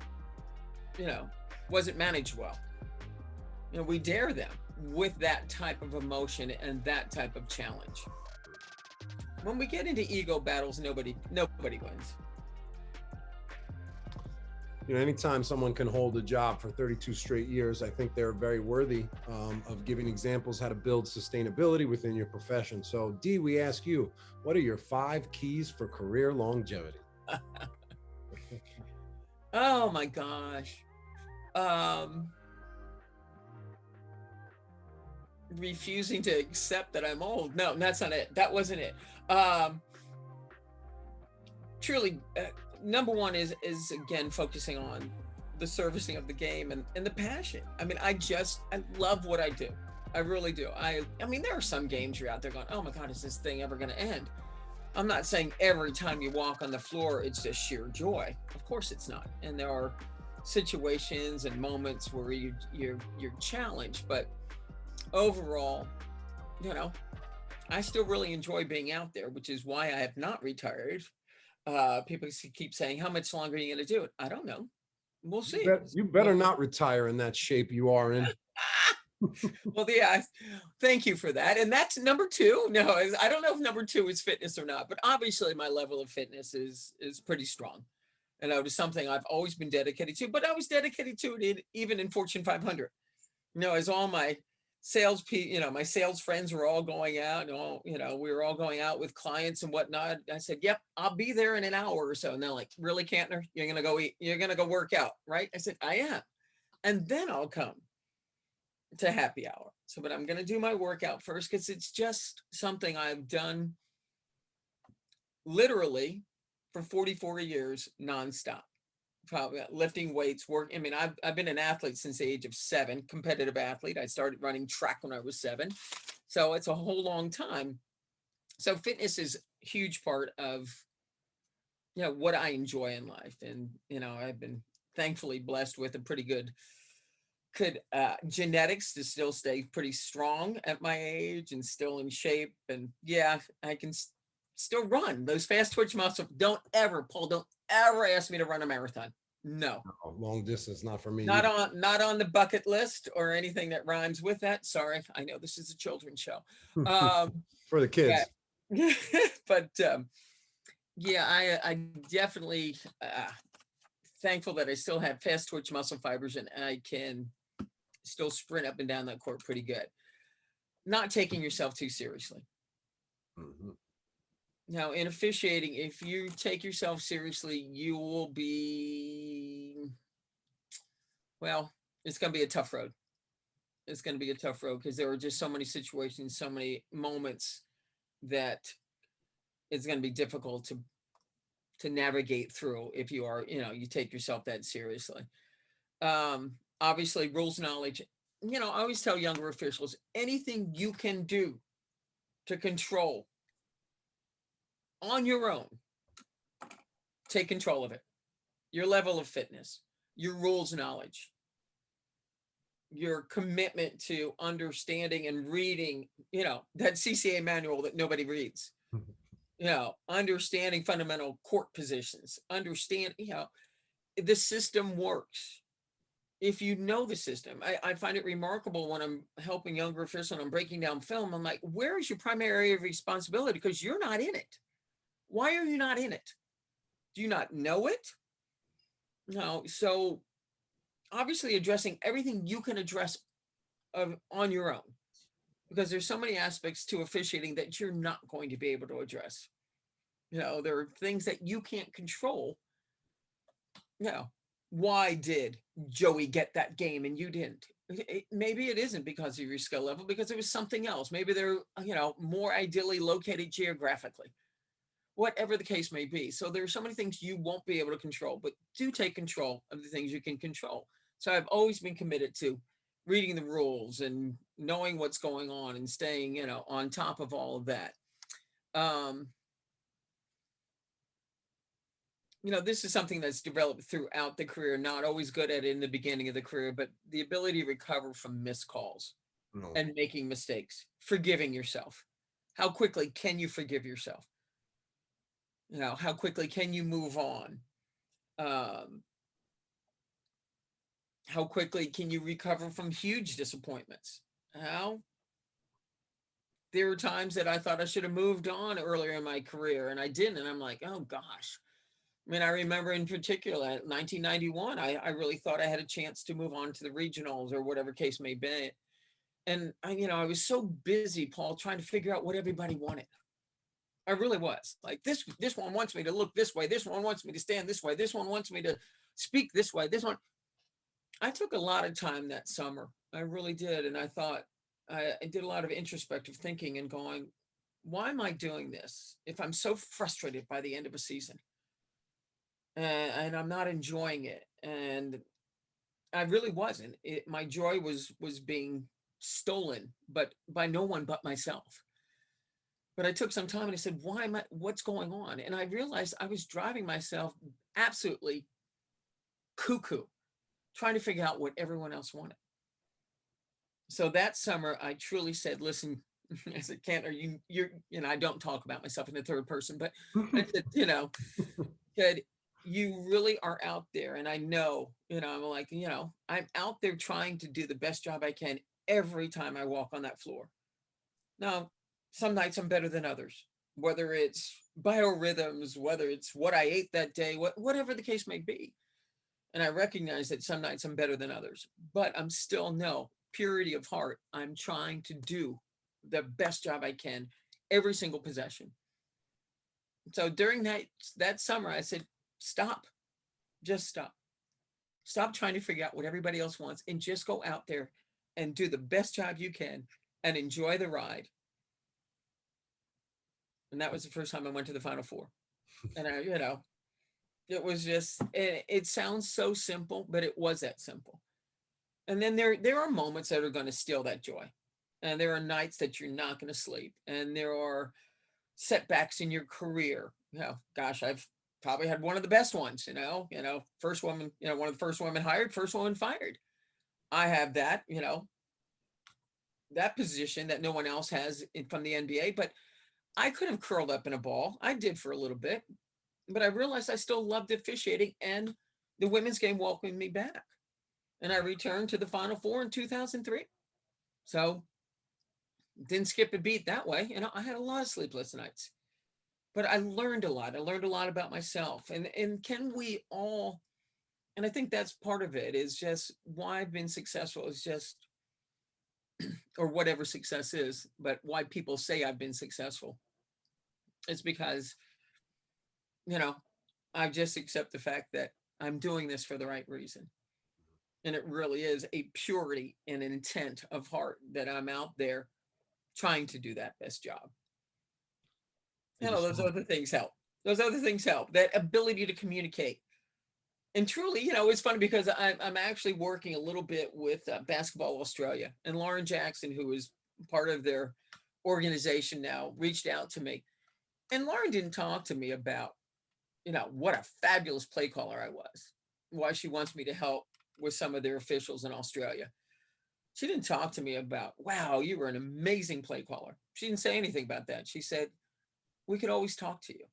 wasn't managed well. We dare them with that type of emotion and that type of challenge. When we get into ego battles, nobody wins. Anytime someone can hold a job for 32 straight years, I think they're very worthy of giving examples how to build sustainability within your profession. So, Dee, we ask you, what are your 5 keys for career longevity? Oh my gosh. Refusing to accept that I'm old. No, that's not it. That wasn't it. Truly, number one is again focusing on the servicing of the game and the passion. I mean, I love what I do. I really do. I mean, there are some games you're out there going, oh my God, is this thing ever going to end? I'm not saying every time you walk on the floor, it's just sheer joy. Of course it's not. And there are situations and moments where you're challenged, but overall, I still really enjoy being out there, which is why I have not retired. People keep saying, how much longer are you going to do it? I don't know. We'll see. You better not retire in that shape you are in. Well, yeah, thank you for that. And that's number 2. No, I don't know if number 2 is fitness or not, but obviously my level of fitness is pretty strong. And it was something I've always been dedicated to, but I was dedicated to it even in Fortune 500. As all my sales people, my sales friends were all going out and we were all going out with clients and whatnot. I said, yep, I'll be there in an hour or so. And they're like, really, Kantner? You're going to go eat? You're going to go work out, right? I said, I am. And then I'll come to happy hour. So, but I'm going to do my workout first because it's just something I've done literally for 44 years nonstop. Probably lifting weights, work. I mean, I've been an athlete since the age of 7, competitive athlete. I started running track when I was 7. So it's a whole long time. So fitness is a huge part of, what I enjoy in life. And, I've been thankfully blessed with a pretty good genetics to still stay pretty strong at my age and still in shape. And yeah, I can still run those fast twitch muscles. Don't ever ask me to run a marathon. No, long distance, not for me. Not on the bucket list or anything that rhymes with that. Sorry, I know this is a children's show. For the kids. Yeah. But yeah, I definitely thankful that I still have fast twitch muscle fibers and I can still sprint up and down that court pretty good. Not taking yourself too seriously. Mm-hmm. Now, in officiating, if you take yourself seriously, you will be, well, it's going to be a tough road. It's going to be a tough road because there are just so many situations, so many moments that it's going to be difficult to navigate through if you are, you take yourself that seriously. Obviously, rules knowledge. I always tell younger officials, anything you can do to control on your own, take control of it. Your level of fitness, your rules knowledge, your commitment to understanding and reading, that CCA manual that nobody reads, understanding fundamental court positions, understand, the system works. If you know the system, I find it remarkable when I'm helping younger officials and I'm breaking down film, I'm like, where is your primary area of responsibility? Because you're not in it. Why are you not in it? Do you not know it? No. So obviously addressing everything you can address on your own. because there's so many aspects to officiating that you're not going to be able to address. There are things that you can't control. Why did Joey get that game and you didn't? Maybe it isn't because of your skill level, because it was something else. Maybe they're, more ideally located geographically, whatever the case may be. So there are so many things you won't be able to control, but do take control of the things you can control. So I've always been committed to reading the rules and knowing what's going on and staying, on top of all of that. This is something that's developed throughout the career, not always good at it in the beginning of the career, but the ability to recover from missed calls and making mistakes, forgiving yourself. How quickly can you forgive yourself? How quickly can you move on? How quickly can you recover from huge disappointments? There were times that I thought I should have moved on earlier in my career and I didn't. And I'm like, oh gosh. I remember in particular, 1991, I really thought I had a chance to move on to the regionals or whatever case may be. And I was so busy, Paul, trying to figure out what everybody wanted. I really was. Like, this one wants me to look this way. This one wants me to stand this way. This one wants me to speak this way. This one. I took a lot of time that summer. I really did. And I thought, I did a lot of introspective thinking and going, why am I doing this if I'm so frustrated by the end of a season? And I'm not enjoying it. And I really wasn't. My joy was being stolen, but by no one but myself. But I took some time and I said, what's going on? And I realized I was driving myself absolutely cuckoo, trying to figure out what everyone else wanted. So that summer, I truly said, listen, I said, Kantner, you're, I don't talk about myself in the third person, but I said, said, you really are out there. And I know, I'm like, I'm out there trying to do the best job I can every time I walk on that floor. Now, some nights I'm better than others, whether it's biorhythms, whether it's what I ate that day, whatever the case may be. And I recognize that some nights I'm better than others, but I'm still purity of heart. I'm trying to do the best job I can every single possession. So during that summer, I said, stop, just stop. Stop trying to figure out what everybody else wants and just go out there and do the best job you can and enjoy the ride. And that was the first time I went to the Final Four. And it was just, it sounds so simple, but it was that simple. And then there are moments that are going to steal that joy. And there are nights that you're not going to sleep. And there are setbacks in your career. Gosh, I've probably had one of the best ones, first woman, one of the first women hired, first woman fired. I have that, that position that no one else has from the NBA, but I could have curled up in a ball. I did for a little bit, but I realized I still loved officiating and the women's game welcomed me back. And I returned to the Final Four in 2003. So didn't skip a beat that way. I had a lot of sleepless nights. But I learned a lot. I learned a lot about myself. And can we all, and I think that's part of it, is just why I've been successful is just, or whatever success is, but why people say I've been successful. It's because, I just accept the fact that I'm doing this for the right reason. And it really is a purity and intent of heart that I'm out there trying to do that best job. Those other things help. Those other things help. That ability to communicate. And truly, it's funny because I'm actually working a little bit with Basketball Australia. And Lauren Jackson, who is part of their organization now, reached out to me. And Lauren didn't talk to me about, what a fabulous play caller I was. Why she wants me to help with some of their officials in Australia. She didn't talk to me about, wow, you were an amazing play caller. She didn't say anything about that. She said, we could always talk to you.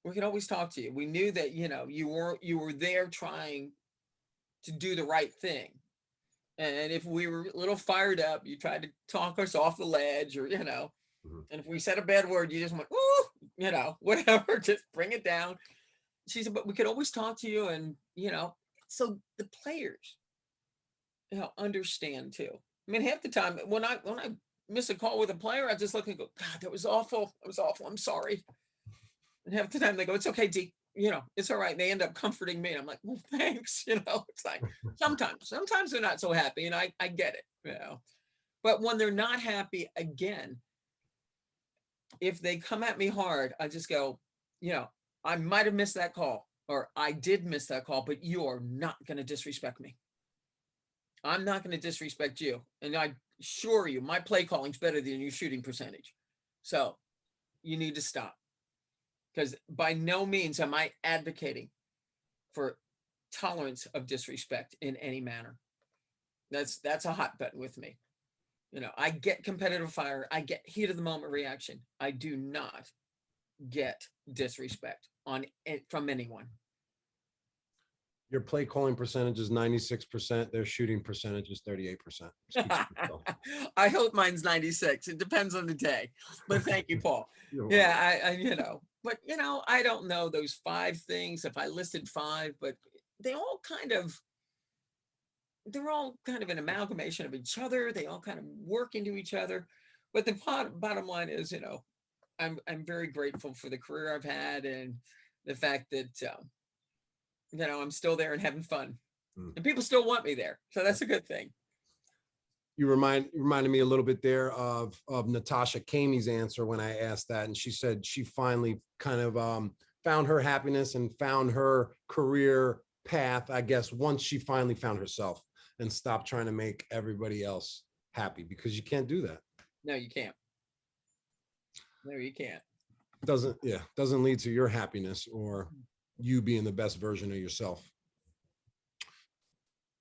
We could always talk to you. We knew that, you were there trying to do the right thing. And if we were a little fired up, you tried to talk us off the ledge or, and if we said a bad word, you just went, woo, whatever, just bring it down. She said, but we could always talk to you. And, so the players, understand too. I mean, half the time when I miss a call with a player, I just look and go, God, that was awful. It was awful. I'm sorry. And half the time they go, it's okay, Dee. It's all right. And they end up comforting me. And I'm like, well, thanks. It's like sometimes they're not so happy, and I get it, But when they're not happy, again, if they come at me hard, I just go, I might have missed that call, or I did miss that call, but you are not going to disrespect me. I'm not going to disrespect you. And I assure you, my play calling's better than your shooting percentage. So you need to stop. Because by no means am I advocating for tolerance of disrespect in any manner. That's a hot button with me. I get competitive fire. I get heat of the moment reaction. I do not get disrespect from anyone. Your play calling percentage is 96%. Their shooting percentage is 38%. I hope mine's 96. It depends on the day. But thank you, Paul. Yeah, but I don't know those 5 things, if I listed 5, but they're all kind of an amalgamation of each other. They all kind of work into each other. But the bottom line is, I'm very grateful for the career I've had, and the fact that I'm still there and having fun, and people still want me there. So that's a good thing. You reminded me a little bit there of Natasha Kamey's answer when I asked that, and she said she finally kind of found her happiness and found her career path, I guess, once she finally found herself and stopped trying to make everybody else happy, because you can't do that. No, you can't. No, you can't. Doesn't lead to your happiness or you being the best version of yourself.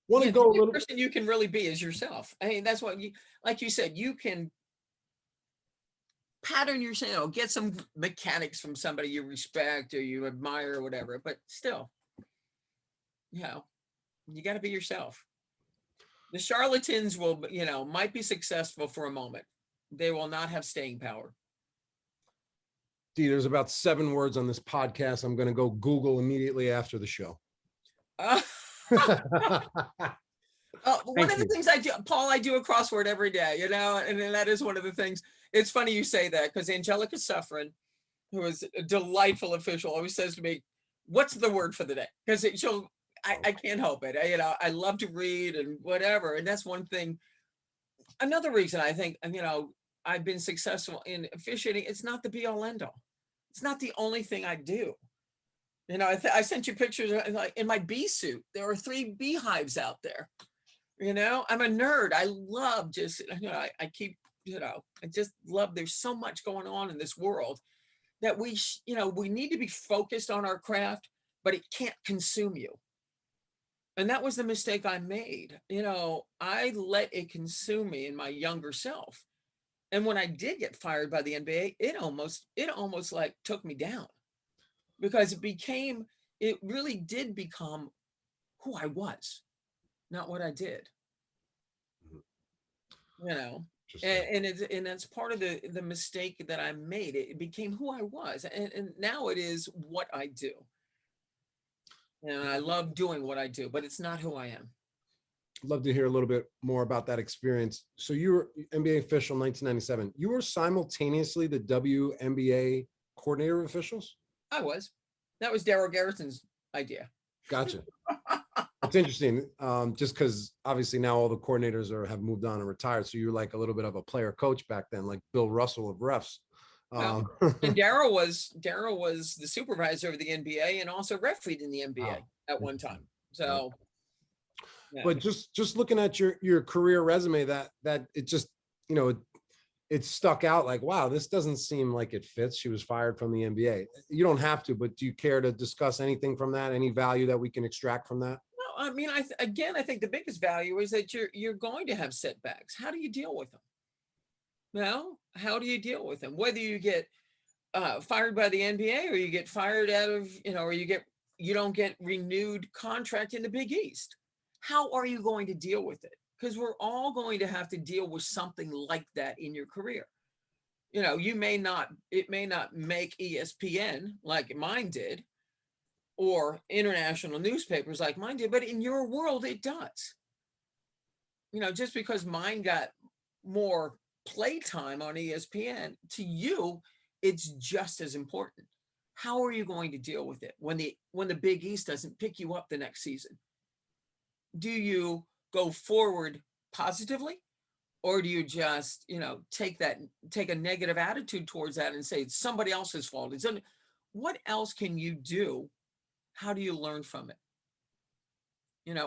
Want to go a little. The person you can really be is yourself. I mean, that's what like you said, you can pattern yourself, get some mechanics from somebody you respect or you admire or whatever, but still, you got to be yourself. The charlatans will, might be successful for a moment. They will not have staying power. Dee, there's about 7 words on this podcast. I'm going to go Google immediately after the show. One of the things I do, Paul, I do a crossword every day, and that is one of the things. It's funny you say that, because Angelica Suffren, who is a delightful official, always says to me, what's the word for the day? Because I can't help it. I love to read and whatever. And that's one thing. Another reason I think, I've been successful in officiating, it's not the be all end all. It's not the only thing I do. I sent you pictures in my bee suit. There are 3 beehives out there. I'm a nerd. I love just, I keep, I just love, there's so much going on in this world that we need to be focused on our craft, but it can't consume you. And that was the mistake I made. I let it consume me in my younger self. And when I did get fired by the NBA, it almost like took me down, because it really did become who I was, not what I did. And that's part of the mistake that I made. It became who I was, and now it is what I do. And I love doing what I do, but it's not who I am. I'd love to hear a little bit more about that experience. So you were NBA official in 1997. You were simultaneously the WNBA coordinator of officials? I was. That was Daryl Garrison's idea. Gotcha. It's interesting, just because obviously now all the coordinators have moved on and retired. So you're like a little bit of a player coach back then, like Bill Russell of refs. And Daryl was the supervisor of the NBA and also refereed in the NBA at one time. So, yeah. But just looking at your career resume, that it just, it stuck out like, wow, this doesn't seem like it fits. She was fired from the NBA. You don't have to, but do you care to discuss anything from that? Any value that we can extract from that? No, I mean, I think the biggest value is that you're going to have setbacks. How do you deal with them? How do you deal with them? Whether you get fired by the NBA, or you get fired out of, or you don't get renewed contract in the Big East. How are you going to deal with it? Because we're all going to have to deal with something like that in your career. It may not make ESPN like mine did, or international newspapers like mine did, but in your world, it does. just because mine got more playtime on ESPN, to you, it's just as important. How are you going to deal with it when the Big East doesn't pick you up the next season? Do you go forward positively, or do you just, take a negative attitude towards that and say it's somebody else's fault? What else can you do? How do you learn from it?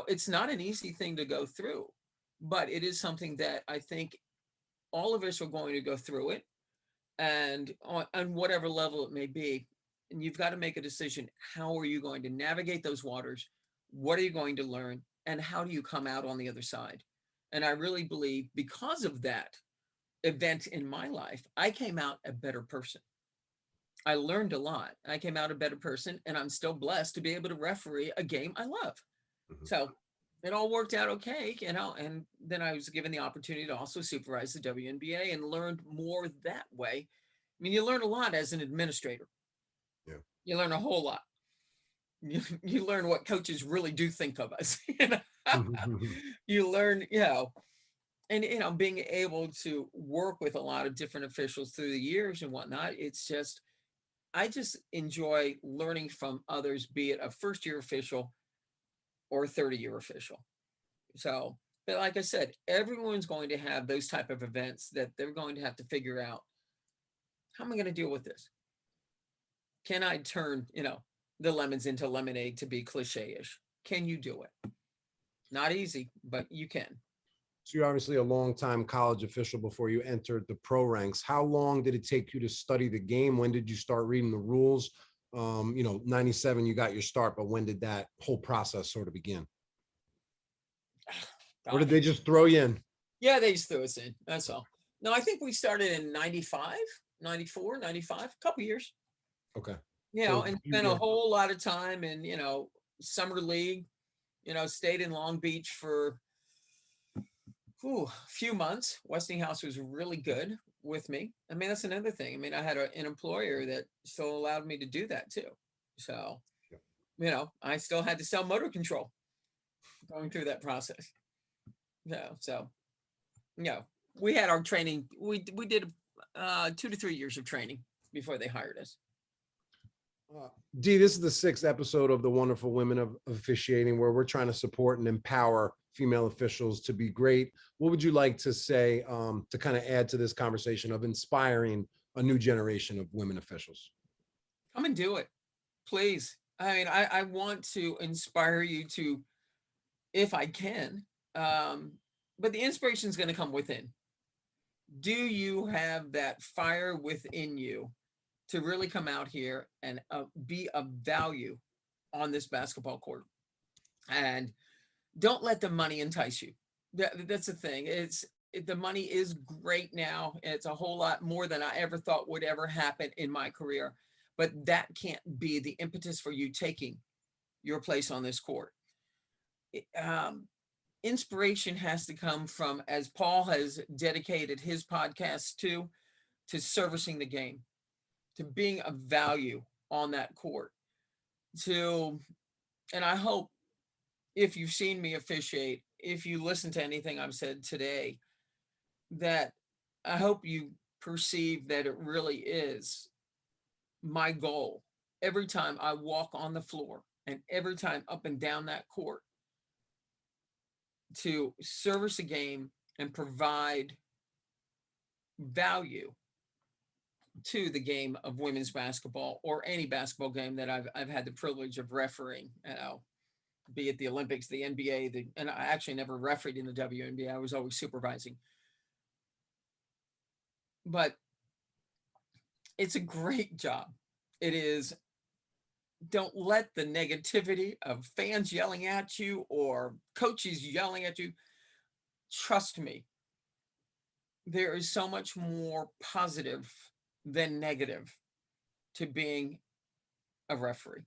It's not an easy thing to go through, but it is something that I think all of us are going to go through it, and on whatever level it may be. And you've got to make a decision. How are you going to navigate those waters? What are you going to learn? And how do you come out on the other side? And I really believe because of that event in my life, I came out a better person. I learned a lot. I came out a better person, and I'm still blessed to be able to referee a game I love. Mhm. So it all worked out okay, and then I was given the opportunity to also supervise the WNBA and learned more that way. I mean, you learn a lot as an administrator. Yeah. You learn a whole lot. You learn what coaches really do think of us. You learn, and being able to work with a lot of different officials through the years and whatnot. I just enjoy learning from others, be it a first-year official or a 30-year official. So, but like I said, everyone's going to have those type of events that they're going to have to figure out, how am I going to deal with this? Can I turn, the lemons into lemonade, to be cliche-ish? Can you do it? Not easy, but you can. So you're obviously a long-time college official before you entered the pro ranks. How long did it take you to study the game? When did you start reading the rules? 97, you got your start, but when did that whole process sort of begin? Or did they just throw you in? Yeah, they just threw us in. That's all. No, I think we started in 95, 94, 95, a couple years. Okay. And spent a whole lot of time in, summer league, stayed in Long Beach for a few months. Westinghouse was really good with me. I mean, that's another thing. I mean, I had an employer that still allowed me to do that too. So, I still had to sell motor control going through that process. We had our training. We did 2 to 3 years of training before they hired us. Dee, this is the 6th episode of the Wonderful Women of Officiating, where we're trying to support and empower female officials to be great. What would you like to say to kind of add to this conversation of inspiring a new generation of women officials? Come and do it, please. I mean, I want to inspire you to, if I can, but the inspiration is going to come within. Do you have that fire within you to really come out here and be of value on this basketball court? And don't let the money entice you. That's the thing. The money is great now. It's a whole lot more than I ever thought would ever happen in my career. But that can't be the impetus for you taking your place on this court. Inspiration has to come from, as Paul has dedicated his podcast to servicing the game, to being of value on that court, and I hope, if you've seen me officiate, if you listen to anything I've said today, that I hope you perceive that it really is my goal every time I walk on the floor and every time up and down that court, to service a game and provide value to the game of women's basketball, or any basketball game that I've had the privilege of refereeing, be it the Olympics, the NBA, and I actually never refereed in the WNBA. I was always supervising. But it's a great job. It is. Don't let the negativity of fans yelling at you or coaches yelling at you. Trust me, there is so much more positive than negative to being a referee.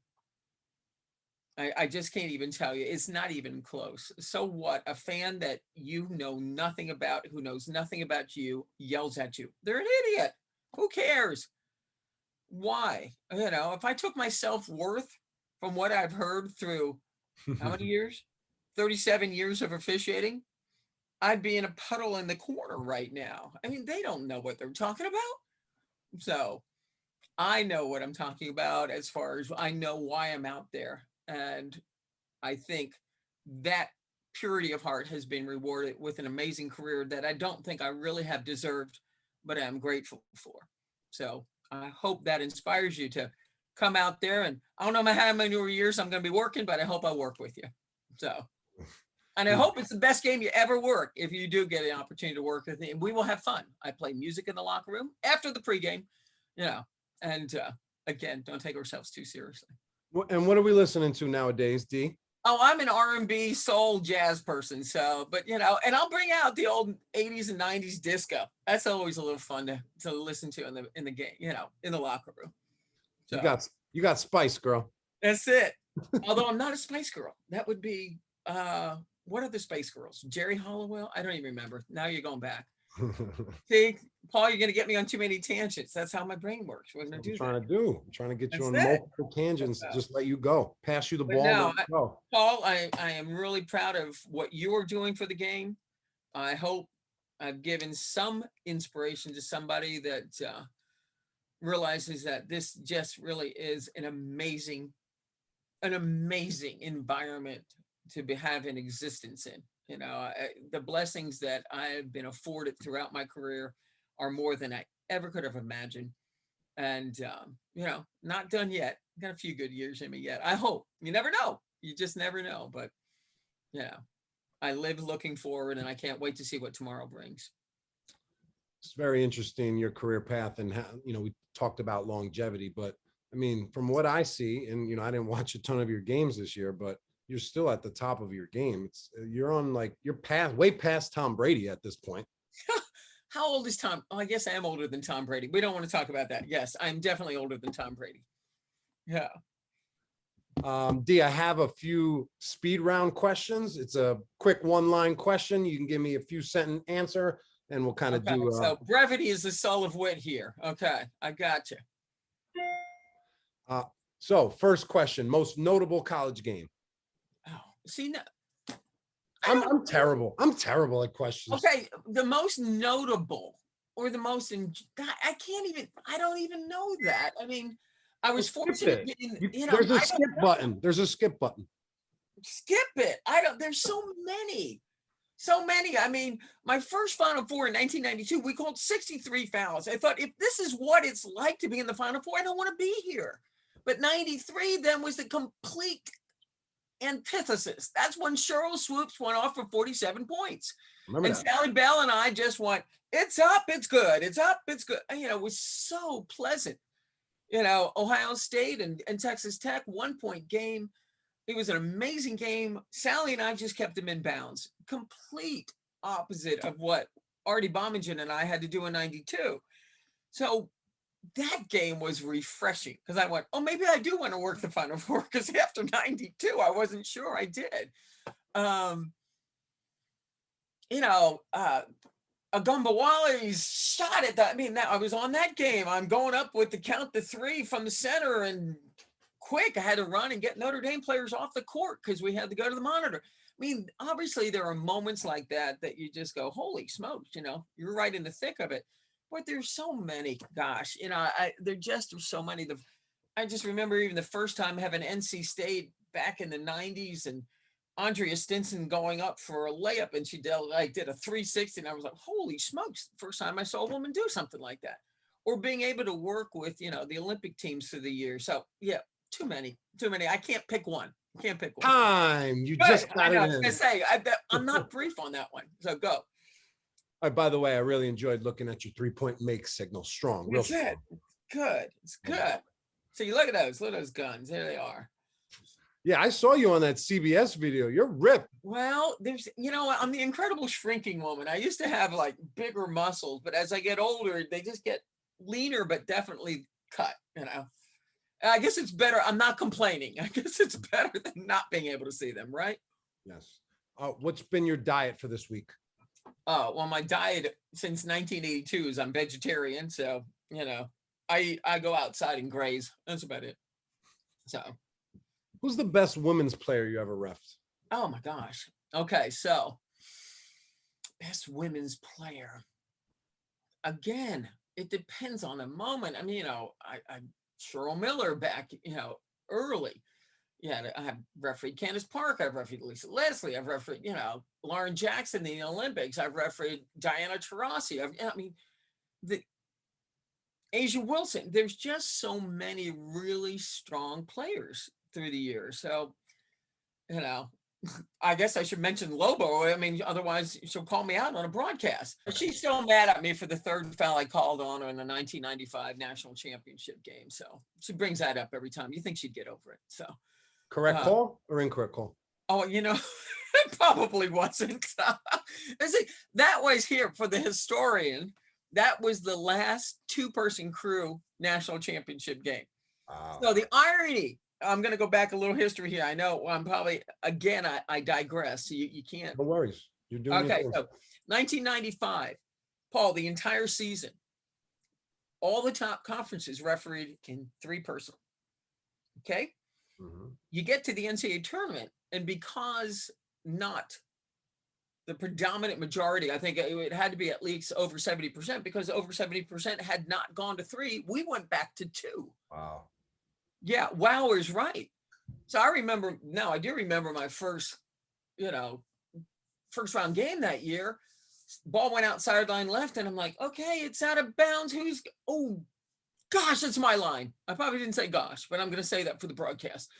I just can't even tell you. It's not even close. So what? A fan that you know nothing about, who knows nothing about you, yells at you. They're an idiot. Who cares? Why? If I took my self-worth from what I've heard through how many years? 37 years of officiating. I'd be in a puddle in the corner right now. I mean, they don't know what they're talking about. So I know what I'm talking about as far as I know why I'm out there. And I think that purity of heart has been rewarded with an amazing career that I don't think I really have deserved, but I'm grateful for. So I hope that inspires you to come out there. And I don't know how many more years I'm going to be working, but I hope I work with you. So, and I hope it's the best game you ever work if you do get an opportunity to work with me. And we will have fun. I play music in the locker room after the pregame, and again, don't take ourselves too seriously. And what are we listening to nowadays, Dee? Oh, I'm an R&B soul jazz person. So, but and I'll bring out the old 80s and 90s disco. That's always a little fun to listen to in the game, in the locker room. So, you got spice, girl. That's it. Although I'm not a Spice Girl. That would be what are the Spice Girls? Jerry Halliwell? I don't even remember. Now you're going back. See, Paul, you're gonna get me on too many tangents. That's how my brain works. We're gonna do I'm trying to get you on That's it. multiple tangents. Just let you go. Pass you the But ball. no, go. Paul, I am really proud of what you are doing for the game. I hope I've given some inspiration to somebody that realizes that this just really is an amazing environment to have an existence in. The blessings that I've been afforded throughout my career are more than I ever could have imagined. And, not done yet. Got a few good years in me yet. I hope. You never know. You just never know. But, I live looking forward, and I can't wait to see what tomorrow brings. It's very interesting, your career path, and how, we talked about longevity, but I mean, from what I see, and, I didn't watch a ton of your games this year, but you're still at the top of your game. You're on you're way past Tom Brady at this point. How old is Tom? Oh, I guess I am older than Tom Brady. We don't want to talk about that. Yes, I'm definitely older than Tom Brady. Yeah. Dee, I have a few speed round questions. It's a quick one-line question. You can give me a few sentence answer, and we'll kind of do. So brevity is the soul of wit here. Okay, I got you. So first question: most notable college game. Oh, see, no, I'm terrible. I'm terrible at questions. Okay, the most notable or the most I don't even know that. I mean, I was fortunate getting, there's a skip button. There's a skip button. Skip it. There's so many. I mean, my first Final Four in 1992, we called 63 fouls. I thought, if this is what it's like to be in the Final Four, I don't want to be here. But 93 then was the complete antithesis. That's when Cheryl Swoops went off for 47 points. Sally Bell and I just went, it's up, it's good. It's up, it's good. It was so pleasant. Ohio State and Texas Tech, 1-point game. It was an amazing game. Sally and I just kept them in bounds. Complete opposite of what Artie Bommingen and I had to do in 92. So that game was refreshing because I went, oh, maybe I do want to work the Final Four, because after 92, I wasn't sure I did. Agumbawale's shot at that. I mean, I was on that game. I'm going up with the count to 3 from the center, and quick, I had to run and get Notre Dame players off the court because we had to go to the monitor. I mean, obviously there are moments like that you just go, holy smokes, you're right in the thick of it. But there's so many, gosh, there just are so many. I just remember even the first time having NC State back in the 90s, and Andrea Stinson going up for a layup, and she did a 360, and I was like, holy smokes, first time I saw a woman do something like that. Or being able to work with, the Olympic teams through the year. So yeah, too many. I can't pick one. Time. You just got it in. I was gonna say, I'm not brief on that one. So go. All right, by the way, I really enjoyed looking at your 3-point make signal. Strong, real strong. It's good. So you look at those guns. There they are. Yeah, I saw you on that CBS video. You're ripped. Well, I'm the incredible shrinking woman. I used to have bigger muscles, but as I get older, they just get leaner, but definitely cut, I guess it's better. I'm not complaining. I guess it's better than not being able to see them, right? Yes. What's been your diet for this week? Oh, well, my diet since 1982 is I'm vegetarian. So, I go outside and graze. That's about it. So. Who's the best women's player you ever reffed? Oh my gosh. Okay. So best women's player. Again, it depends on the moment. I mean, I Cheryl Miller back, early. Yeah, I have refereed Candace Park. I've refereed Lisa Leslie. I've refereed, Lauren Jackson in the Olympics. I've refereed Diana Taurasi. The Asia Wilson. There's just so many really strong players through the years. So, I guess I should mention Lobo. I mean, otherwise she'll call me out on a broadcast. She's still mad at me for the third foul I called on her in the 1995 national championship game. So she brings that up every time. You think she'd get over it. So. Correct call or incorrect call? Oh, it probably wasn't. That was here for the historian. That was the last two-person crew national championship game. Wow. So the irony, I'm going to go back a little history here. I know I'm probably, again, I digress. So you can't. No worries. You're doing okay. So 1995, Paul, the entire season, all the top conferences refereed in three-person. Okay. Mm-hmm. You get to the NCAA tournament, and because not the predominant majority, I think it had to be at least over 70%, because over 70% had not gone to three, we went back to two. Wow. Yeah, wow is right. So I do remember my first round game that year. Ball went out sideline left, and I'm like, okay, it's out of bounds. Gosh, it's my line. I probably didn't say gosh, but I'm going to say that for the broadcast.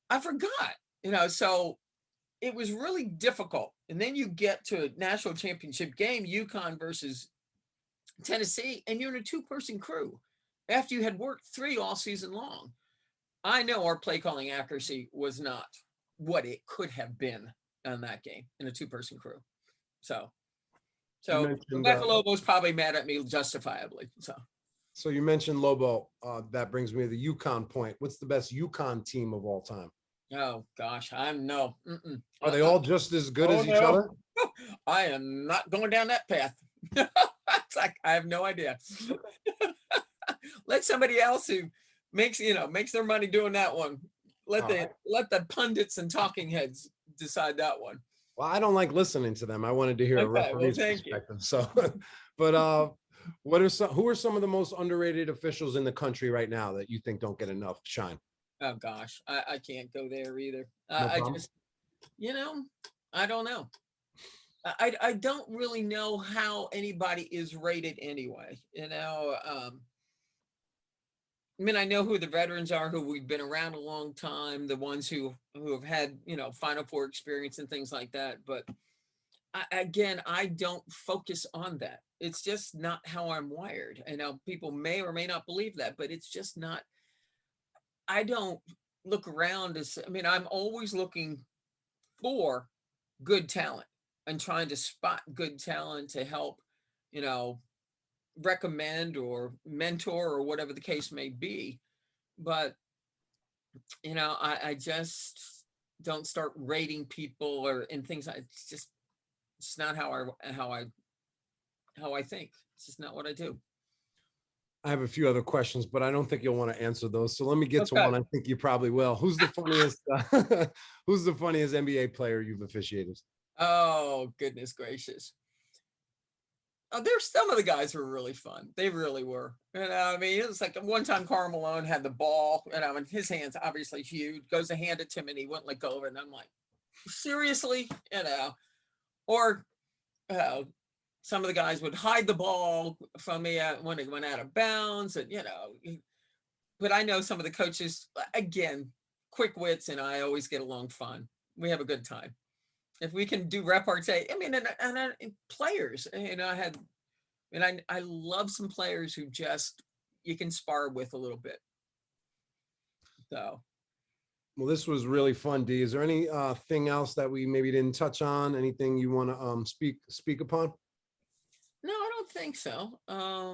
I forgot, so it was really difficult. And then you get to a national championship game, UConn versus Tennessee, and you're in a two-person crew after you had worked three all season long. I know our play calling accuracy was not what it could have been on that game in a two-person crew. So Rebecca Lobo's probably mad at me justifiably. So you mentioned Lobo. That brings me to the UConn point. What's the best UConn team of all time? Oh, gosh, no. Mm-mm. Are they all just as good as each other? I am not going down that path. It's like, I have no idea. Let somebody else who makes their money doing that one. Let the pundits and talking heads decide that one. Well, I don't like listening to them. I wanted to hear a referee's perspective. So, but who are some of the most underrated officials in the country right now that you think don't get enough shine? Oh gosh, I can't go there either. No I just, I don't know. I don't really know how anybody is rated anyway. I know who the veterans are, who we've been around a long time, the ones who have had, Final Four experience and things like that. But I don't focus on that. It's just not how I'm wired. I know people may or may not believe that, but it's just not. I don't look around I'm always looking for good talent and trying to spot good talent to help, recommend or mentor or whatever the case may be. But, I just don't start rating people and things. It's not how I think. It's just not what I do. I have a few other questions, but I don't think you'll want to answer those. So let me get to one. I think you probably will. Who's the funniest? Who's the funniest NBA player you've officiated? Oh, goodness gracious! There's some of the guys who were really fun. They really were. It was like one time Karl Malone had the ball, and his hands obviously huge. Goes to hand it to him, and he wouldn't let go of it. And I'm like, seriously, or. Some of the guys would hide the ball from me when it went out of bounds, and but I know some of the coaches, again, quick wits, and I always get along fun. We have a good time. If we can do repartee, and players, I love some players who just you can spar with a little bit. So. Well, this was really fun, Dee. Is there any thing else that we maybe didn't touch on? Anything you want to speak upon? No, I don't think so. I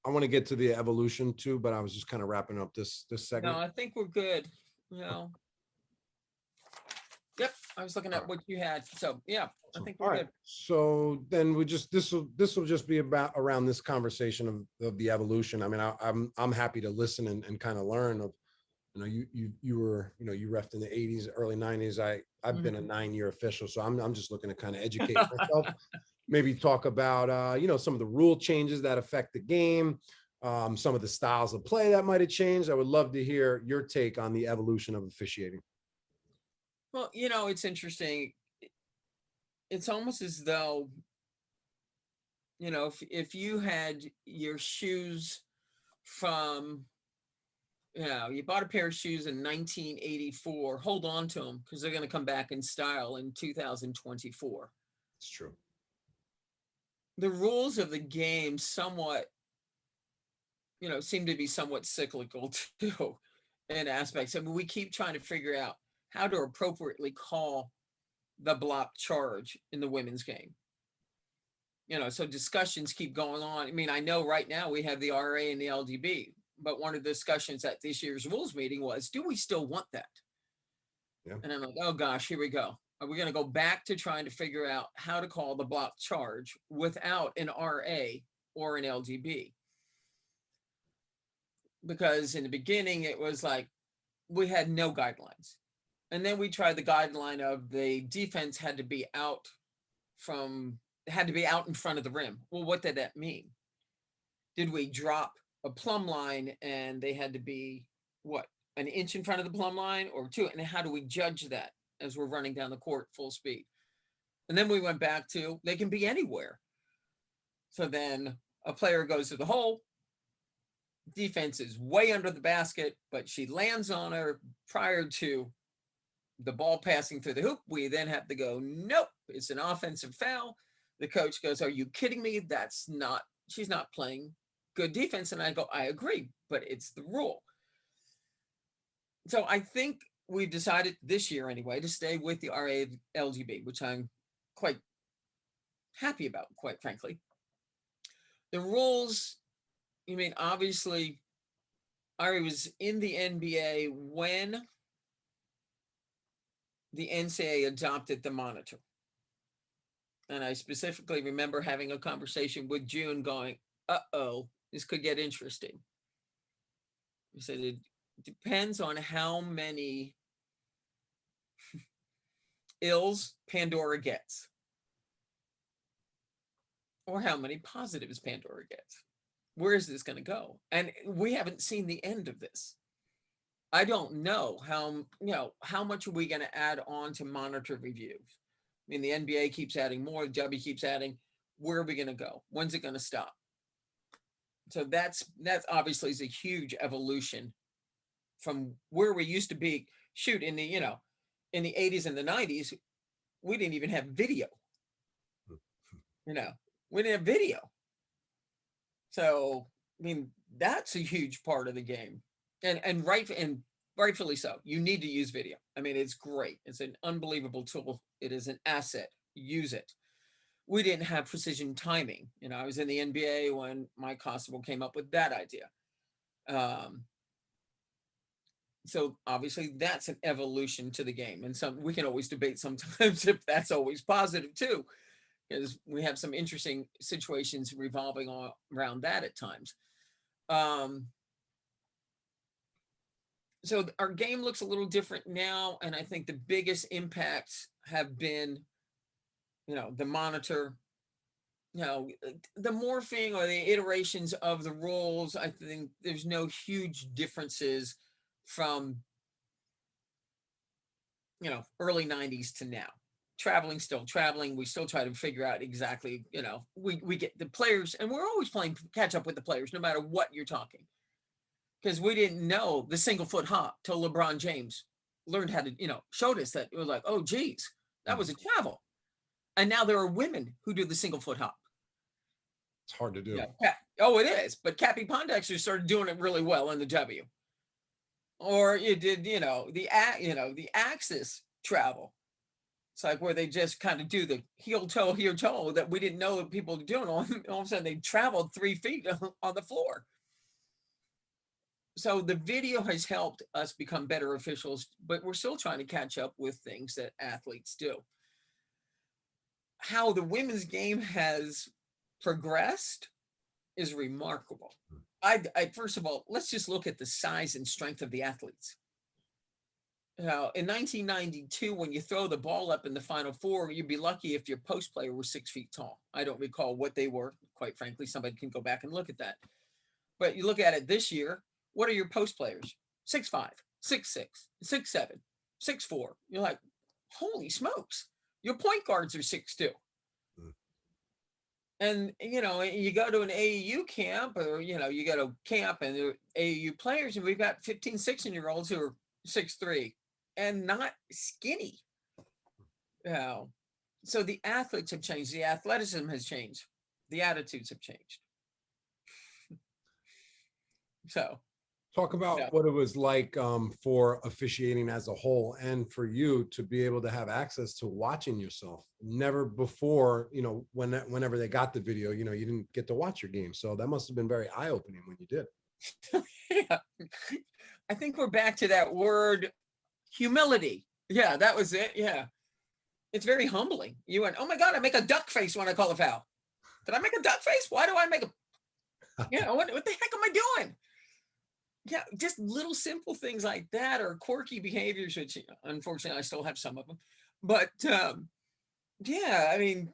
want to get to the evolution too, but I was just kind of wrapping up this segment. No, I think we're good. Yep, I was looking at what you had. So yeah, I think we're good. So then this will just be about around this conversation of the evolution. I'm happy to listen and kind of learn of I know you were, you refed in the 80s, early 90s. I've been a 9-year official, so I'm just looking to kind of educate myself. Maybe talk about some of the rule changes that affect the game, some of the styles of play that might have changed. I would love to hear your take on the evolution of officiating. Well, it's interesting. It's almost as though, if you had your shoes from, you bought a pair of shoes in 1984, hold on to them because they're going to come back in style in 2024. It's true. The rules of the game somewhat, seem to be somewhat cyclical too in aspects. I mean, we keep trying to figure out how to appropriately call the block charge in the women's game. So discussions keep going on. I mean, I know right now we have the RA and the LDB, but one of the discussions at this year's rules meeting was, do we still want that? Yeah. And I'm like, oh gosh, here we go. Are we going to go back to trying to figure out how to call the block charge without an RA or an LDB? Because in the beginning, it was like, we had no guidelines. And then we tried the guideline of the defense had to be out in front of the rim. Well, what did that mean? Did we drop a plumb line and they had to be, an inch in front of the plumb line or 2? And how do we judge that as we're running down the court full speed? And then we went back to, they can be anywhere. So then a player goes to the hole, defense is way under the basket, but she lands on her prior to the ball passing through the hoop. We then have to go, nope, it's an offensive foul. The coach goes, are you kidding me? She's not playing good defense. And I go, I agree, but it's the rule. So I think we've decided this year anyway to stay with the RA LGB, which I'm quite happy about, quite frankly. The rules, obviously, I was in the NBA when the NCAA adopted the monitor. And I specifically remember having a conversation with June going, uh-oh, this could get interesting. He said, it depends on how many ills Pandora gets or how many positives Pandora gets. Where is this going to go? And we haven't seen the end of this. I don't know how much are we going to add on to monitor reviews? I mean, the NBA keeps adding more, the W keeps adding. Where are we going to go? When's it going to stop? So that's obviously is a huge evolution from where we used to be. Shoot, in the 80s and the 90s, we didn't even have video. We didn't have video. So, that's a huge part of the game. And rightfully so. You need to use video. It's great. It's an unbelievable tool. It is an asset. Use it. We didn't have precision timing. I was in the NBA when Mike Constable came up with that idea. So obviously that's an evolution to the game. And we can always debate sometimes if that's always positive too, because we have some interesting situations revolving around that at times. So our game looks a little different now. And I think the biggest impacts have been, the monitor, the morphing or the iterations of the rules. I think there's no huge differences from, early 90s to now. Still traveling. We still try to figure out exactly, we get the players, and we're always playing catch up with the players, no matter what you're talking. Because we didn't know the single foot hop till LeBron James learned how to, showed us that. It was like, oh, geez, that was a travel. And now there are women who do the single foot hop. It's hard to do. Yeah. Oh, it is. But Cappy Pondexter started doing it really well in the W. Or you did, the axis travel. It's like where they just kind of do the heel toe that we didn't know that people were doing. All of a sudden they traveled 3 feet on the floor. So the video has helped us become better officials, but we're still trying to catch up with things that athletes do. How the women's game has progressed is remarkable. I first of all, let's just look at the size and strength of the athletes. Now, in 1992, when you throw the ball up in the Final Four, you'd be lucky if your post player was 6 feet tall. I don't recall what they were, quite frankly. Somebody can go back and look at that. But you look at it this year, what are your post players? 6'5", 6'6", 6'7", 6'4". You're like, holy smokes. Your point guards are 6'2". And, you know, you go to an AAU camp, or, you know, you go to camp and there are AAU players, and we've got 15, 16-year-olds who are 6'3" and not skinny. You know, so the athletes have changed. The athleticism has changed. The attitudes have changed. So talk about what it was like for officiating as a whole, and for you to be able to have access to watching yourself. Never before, you know, whenever they got the video, you know, you didn't get to watch your game. So that must have been very eye-opening when you did. Yeah. I think we're back to that word, humility. Yeah, that was it. Yeah. It's very humbling. You went, oh my God, I make a duck face when I call a foul. Did I make a duck face? Why do I make a, you know, what the heck am I doing? Yeah, just little simple things like that, or quirky behaviors, which unfortunately I still have some of them. But yeah, I mean,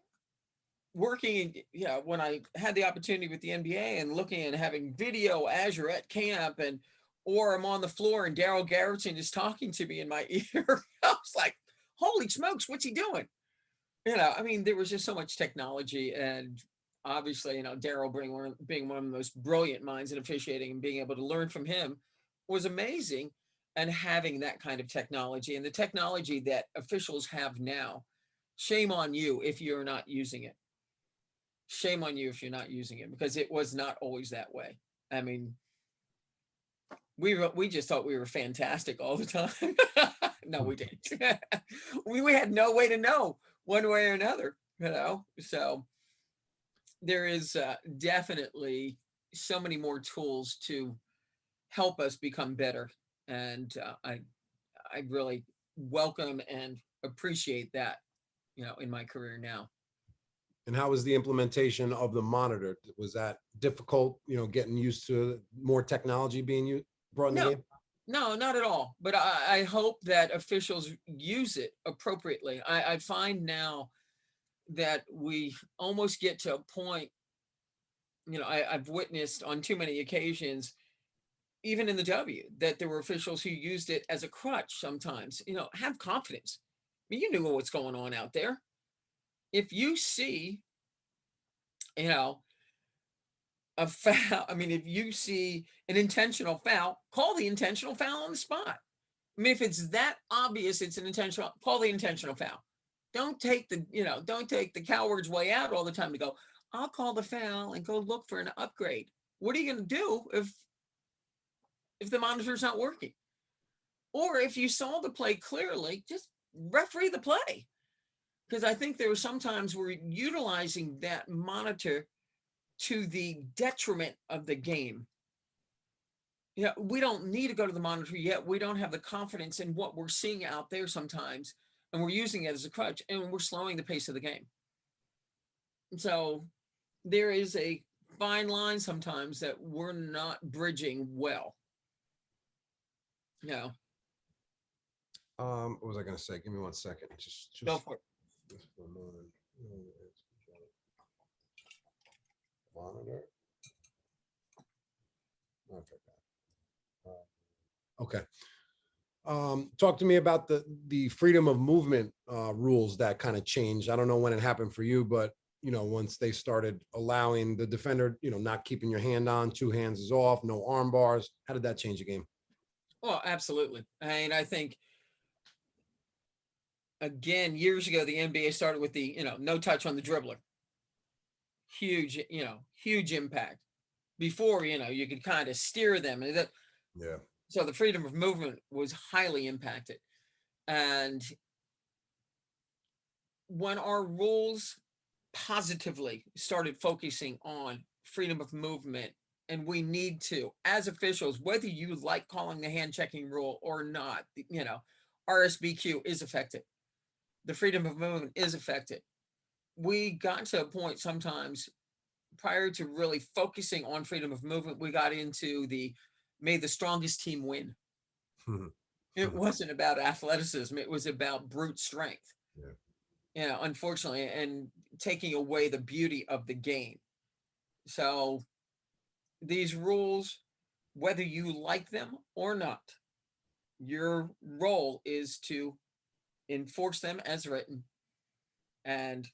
working, yeah, when I had the opportunity with the NBA and looking and having video as you're at camp, and or I'm on the floor and 𝙒𝙗𝙦𝙦 is talking to me in my ear, I was like, holy smokes, what's he doing? You know, I mean, there was just so much technology, and obviously, you know, 𝙒𝙗 being one of the most brilliant minds in officiating, and being able to learn from him was amazing. And having that kind of technology, and the technology that officials have now, shame on you if you're not using it. Shame on you if you're not using it, because it was not always that way. I mean, we just thought we were fantastic all the time. No, we didn't. we had no way to know one way or another, you know? So there is definitely so many more tools to help us become better. And I really welcome and appreciate that, you know, in my career now. And how was the implementation of the monitor? Was that difficult, you know, getting used to more technology being brought in the game? No, not at all. But I hope that officials use it appropriately. I find now that we almost get to a point, you know, I've witnessed on too many occasions, even in the W, that there were officials who used it as a crutch sometimes. You know, have confidence. I mean, you know what's going on out there. If you see, you know, a foul, I mean, if you see an intentional foul, call the intentional foul on the spot. I mean, if it's that obvious, it's an intentional, call the intentional foul. Don't take the, you know, don't take the coward's way out all the time to go, I'll call the foul and go look for an upgrade. What are you going to do if the monitor's not working? Or if you saw the play clearly, just referee the play. Because I think there are sometimes we're utilizing that monitor to the detriment of the game. You know, we don't need to go to the monitor yet. We don't have the confidence in what we're seeing out there sometimes, and we're using it as a crutch, and we're slowing the pace of the game. So there is a fine line sometimes that we're not bridging well. No. What was I going to say? Give me 1 second. Just Go for it. Monitor. Okay. Talk to me about the freedom of movement rules that kind of changed. I don't know when it happened for you, but you know, once they started allowing the defender, you know, not keeping your hand on, 2 hands is off, no arm bars. How did that change the game? Well, absolutely. And I think, again, years ago, the NBA started with the, you know, no touch on the dribbler. Huge, you know, huge impact. Before, you know, you could kind of steer them. Yeah. So the freedom of movement was highly impacted. And when our rules positively started focusing on freedom of movement, and we need to, as officials, whether you like calling the hand checking rule or not, you know, RSBQ is affected. The freedom of movement is affected. We got to a point sometimes prior to really focusing on freedom of movement, we got into the may the strongest team win. It wasn't about athleticism. It was about brute strength. Yeah. Unfortunately, and taking away the beauty of the game. So these rules, whether you like them or not, your role is to enforce them as written. And,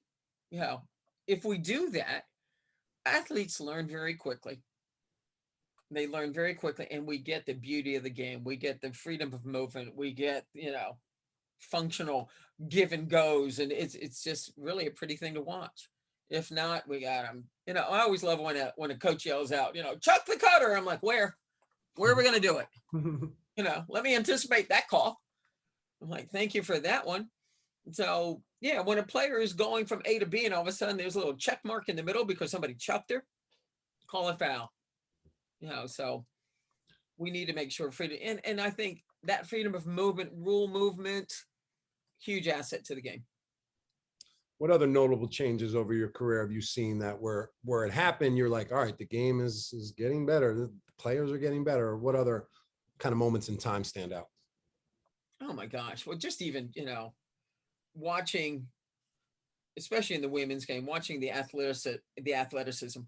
if we do that, athletes learn very quickly. They learn very quickly, and we get the beauty of the game. We get the freedom of movement. We get, functional give and goes, and it's just really a pretty thing to watch. If not, we got them. I always love when a coach yells out, chuck the cutter. I'm like, where are we going to do it? Let me anticipate that call. I'm like, thank you for that one. So yeah, when a player is going from A to B and all of a sudden there's a little check mark in the middle because somebody chucked her, call a foul. So we need to make sure freedom, and I think that freedom of movement, rule movement, huge asset to the game. What other notable changes over your career have you seen that where it happened, you're like, all right, the game is getting better, the players are getting better? What other kind of moments in time stand out? Oh my gosh. Well, just even, watching, especially in the women's game, watching the athleticism,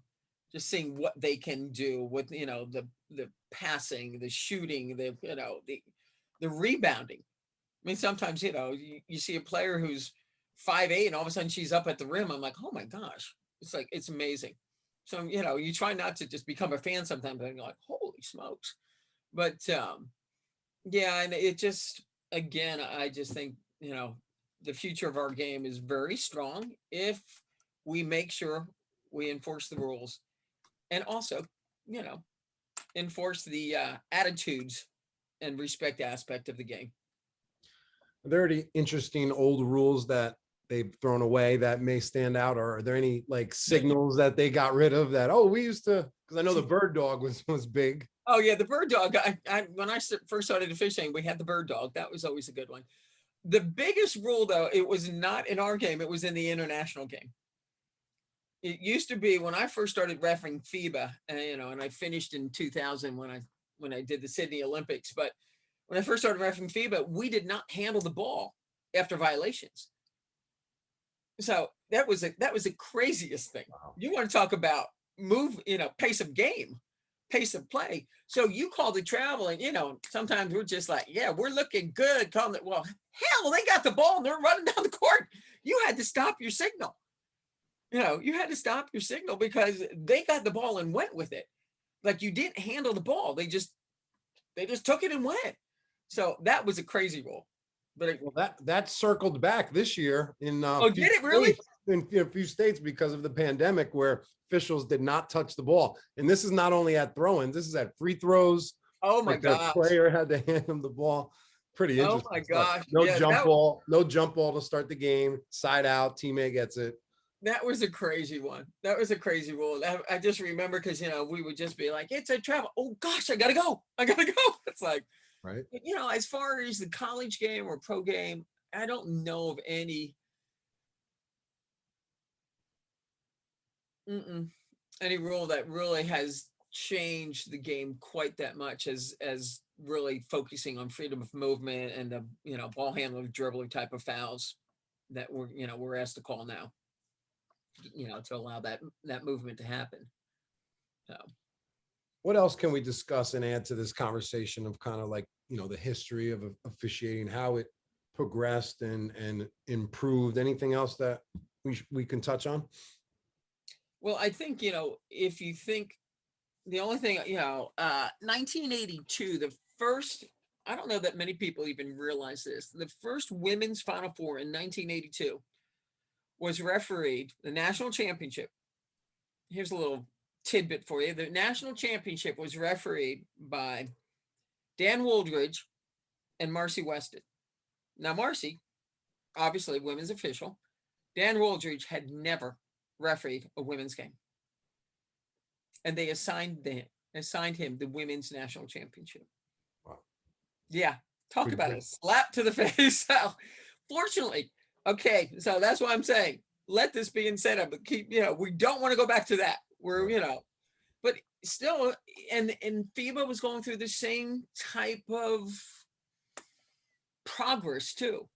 just seeing what they can do with, the passing, the shooting, the rebounding. I mean, sometimes, you see a player who's 5'8" and all of a sudden she's up at the rim. I'm like, oh my gosh, it's amazing. So, you try not to just become a fan sometimes, and you're like, holy smokes. But yeah, and it just, again, I just think, the future of our game is very strong if we make sure we enforce the rules, and also, enforce the attitudes and respect aspect of the game. Are there any interesting old rules that they've thrown away that may stand out, or are there any like signals that they got rid of that, we used to, because I know the bird dog was big. Oh yeah, the bird dog. When I first started officiating, we had the bird dog. That was always a good one. The biggest rule, though, it was not in our game. It was in the international game. It used to be when I first started refereeing FIBA, and I finished in 2000 when I did the Sydney Olympics. But when I first started refereeing FIBA, we did not handle the ball after violations. So that was the craziest thing. Wow. You want to talk about pace of game, pace of play. So you call the travel, and sometimes we're just like, yeah, we're looking good. Well, hell, they got the ball and they're running down the court. You had to stop your signal. You had to stop your signal because they got the ball and went with it. Like, you didn't handle the ball. They just took it and went. So that was a crazy rule. But that circled back this year in did it really? In a few states because of the pandemic, where officials did not touch the ball. And this is not only at throw-ins, this is at free throws. Oh my gosh. The player had to hand him the ball. Pretty interesting. Oh my gosh. No jump ball to start the game. Side out, teammate gets it. That was a crazy one. That was a crazy rule. I just remember because, we would just be like, it's a travel. Oh gosh, I gotta go. It's like, right. As far as the college game or pro game, I don't know of any rule that really has changed the game quite that much as really focusing on freedom of movement and the ball handler, dribbler type of fouls that we're asked to call now, to allow that movement to happen. So what else can we discuss and add to this conversation of kind of like, the history of officiating, how it progressed and improved? Anything else that we can touch on? Well, I think, if you think the only thing, 1982, the first, I don't know that many people even realize this, the first women's Final Four in 1982 was refereed, the national championship. Here's a little tidbit for you. The national championship was refereed by Dan Wooldridge and Marcy Weston. Now, Marcy, obviously women's official. Dan Wooldridge had never refereed a women's game. And they assigned him the women's national championship. Wow. Yeah. Talk about it. Slap to the face. So, fortunately, okay. So that's why I'm saying, let this be incentive, but keep, we don't want to go back to that. We're, but still, and FIBA was going through the same type of progress too,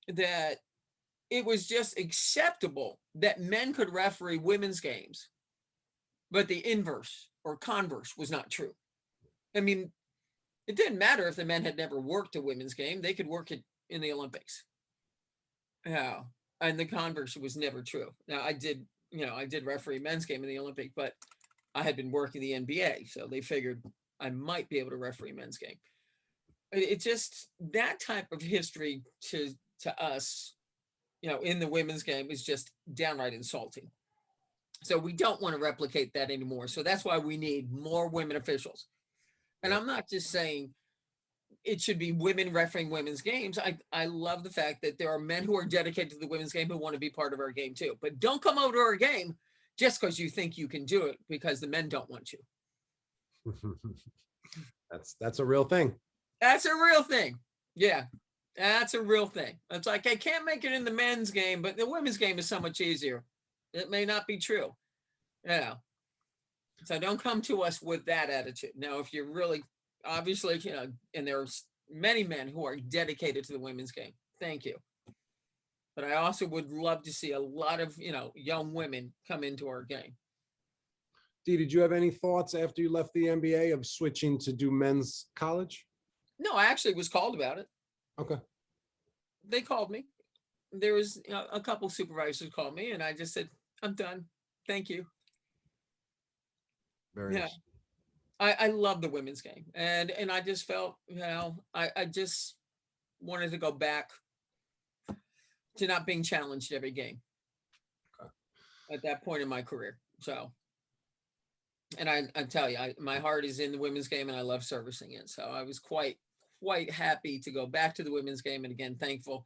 that it was just acceptable that men could referee women's games, but the inverse or converse was not true. I mean, it didn't matter if the men had never worked a women's game, they could work it in the Olympics. Yeah. And the converse was never true. Now I did referee men's game in the Olympic, but I had been working the NBA, so they figured I might be able to referee men's game. It just, that type of history to us, in the women's game is just downright insulting. So we don't want to replicate that anymore. So that's why we need more women officials. And I'm not just saying it should be women refereeing women's games. I love the fact that there are men who are dedicated to the women's game who want to be part of our game too. But don't come over to our game just because you think you can do it because the men don't want you. That's a real thing. That's a real thing. Yeah, that's a real thing. It's like, I can't make it in the men's game, but the women's game is so much easier. It may not be true. Yeah. So don't come to us with that attitude. Now, if you're really, obviously, and there's many men who are dedicated to the women's game, thank you. But I also would love to see a lot of, young women come into our game. Dee, did you have any thoughts after you left the NBA of switching to do men's college? No, I actually was called about it. Okay. They called me. There was a couple supervisors called me, and I just said, I'm done. Thank you. Very nice. I love the women's game. And I just felt, I just wanted to go back to not being challenged every game. Okay. At that point in my career. So, and I tell you, my heart is in the women's game and I love servicing it. So I was quite happy to go back to the women's game. And again, thankful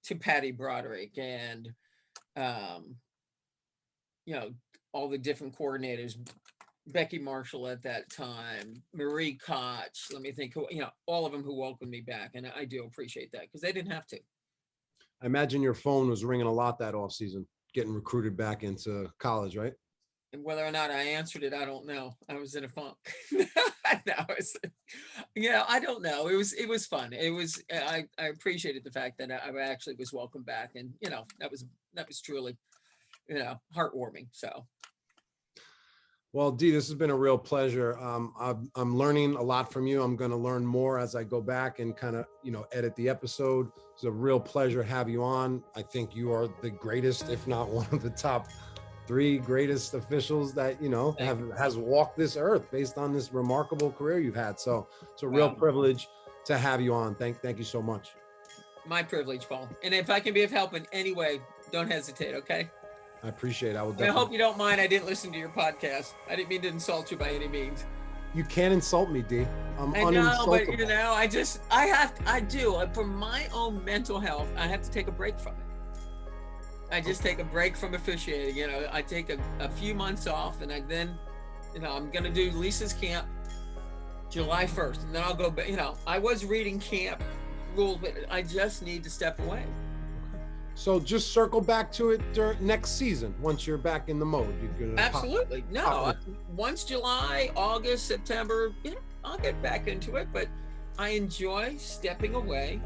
to Patty Broderick and, all the different coordinators, Becky Marshall at that time, Marie Koch, let me think, all of them who welcomed me back. And I do appreciate that because they didn't have to. I imagine your phone was ringing a lot that offseason, getting recruited back into college, right? And whether or not I answered it, I don't know. I was in a funk. I don't know. It was fun. It was, I appreciated the fact that I actually was welcomed back, and that was truly, heartwarming. So. Well, Dee, this has been a real pleasure. I'm learning a lot from you. I'm going to learn more as I go back and kind of, edit the episode. It's a real pleasure to have you on. I think you are the greatest, if not one of the top 3 greatest officials that, has walked this earth based on this remarkable career you've had. So it's a real privilege to have you on. Thank you so much. My privilege, Paul. And if I can be of help in any way, don't hesitate. Okay. I appreciate it. I hope you don't mind. I didn't listen to your podcast. I didn't mean to insult you by any means. You can't insult me, Dee. I know, but I do. For my own mental health, I have to take a break from it. I just take a break from officiating. I take a few months off, and then, I'm going to do Lisa's camp July 1st, and then I'll go back. I was reading camp rules, but I just need to step away. So just circle back to it next season once you're back in the mode. Absolutely. Once July, August, September, I'll get back into it. But I enjoy stepping away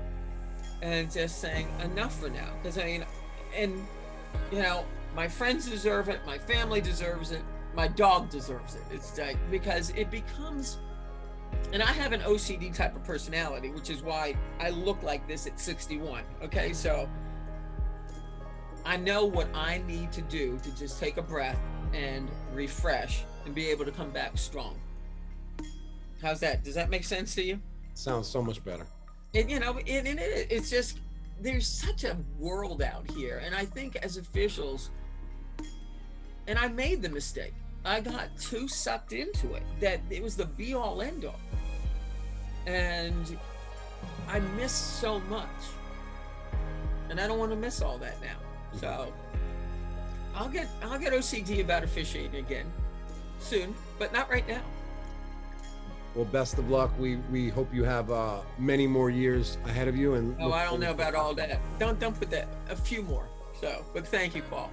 and just saying enough for now. Because my friends deserve it. My family deserves it. My dog deserves it. It's like, because it becomes, and I have an OCD type of personality, which is why I look like this at 61. Okay, so I know what I need to do to just take a breath and refresh and be able to come back strong. How's that? Does that make sense to you? Sounds so much better. It's just, there's such a world out here. And I think as officials, and I made the mistake, I got too sucked into it, that it was the be all end all. And I missed so much. And I don't want to miss all that now. So I'll get OCD about officiating again soon, but not right now. Well, best of luck. We hope you have many more years ahead of you. And I don't know about all that. Don't put that. A few more. So, but thank you, Paul.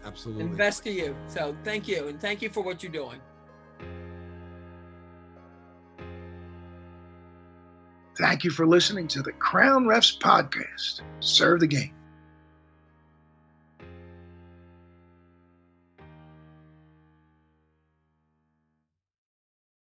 Absolutely. And best to you. So thank you, and thank you for what you're doing. Thank you for listening to the Crown Refs Podcast. Serve the game.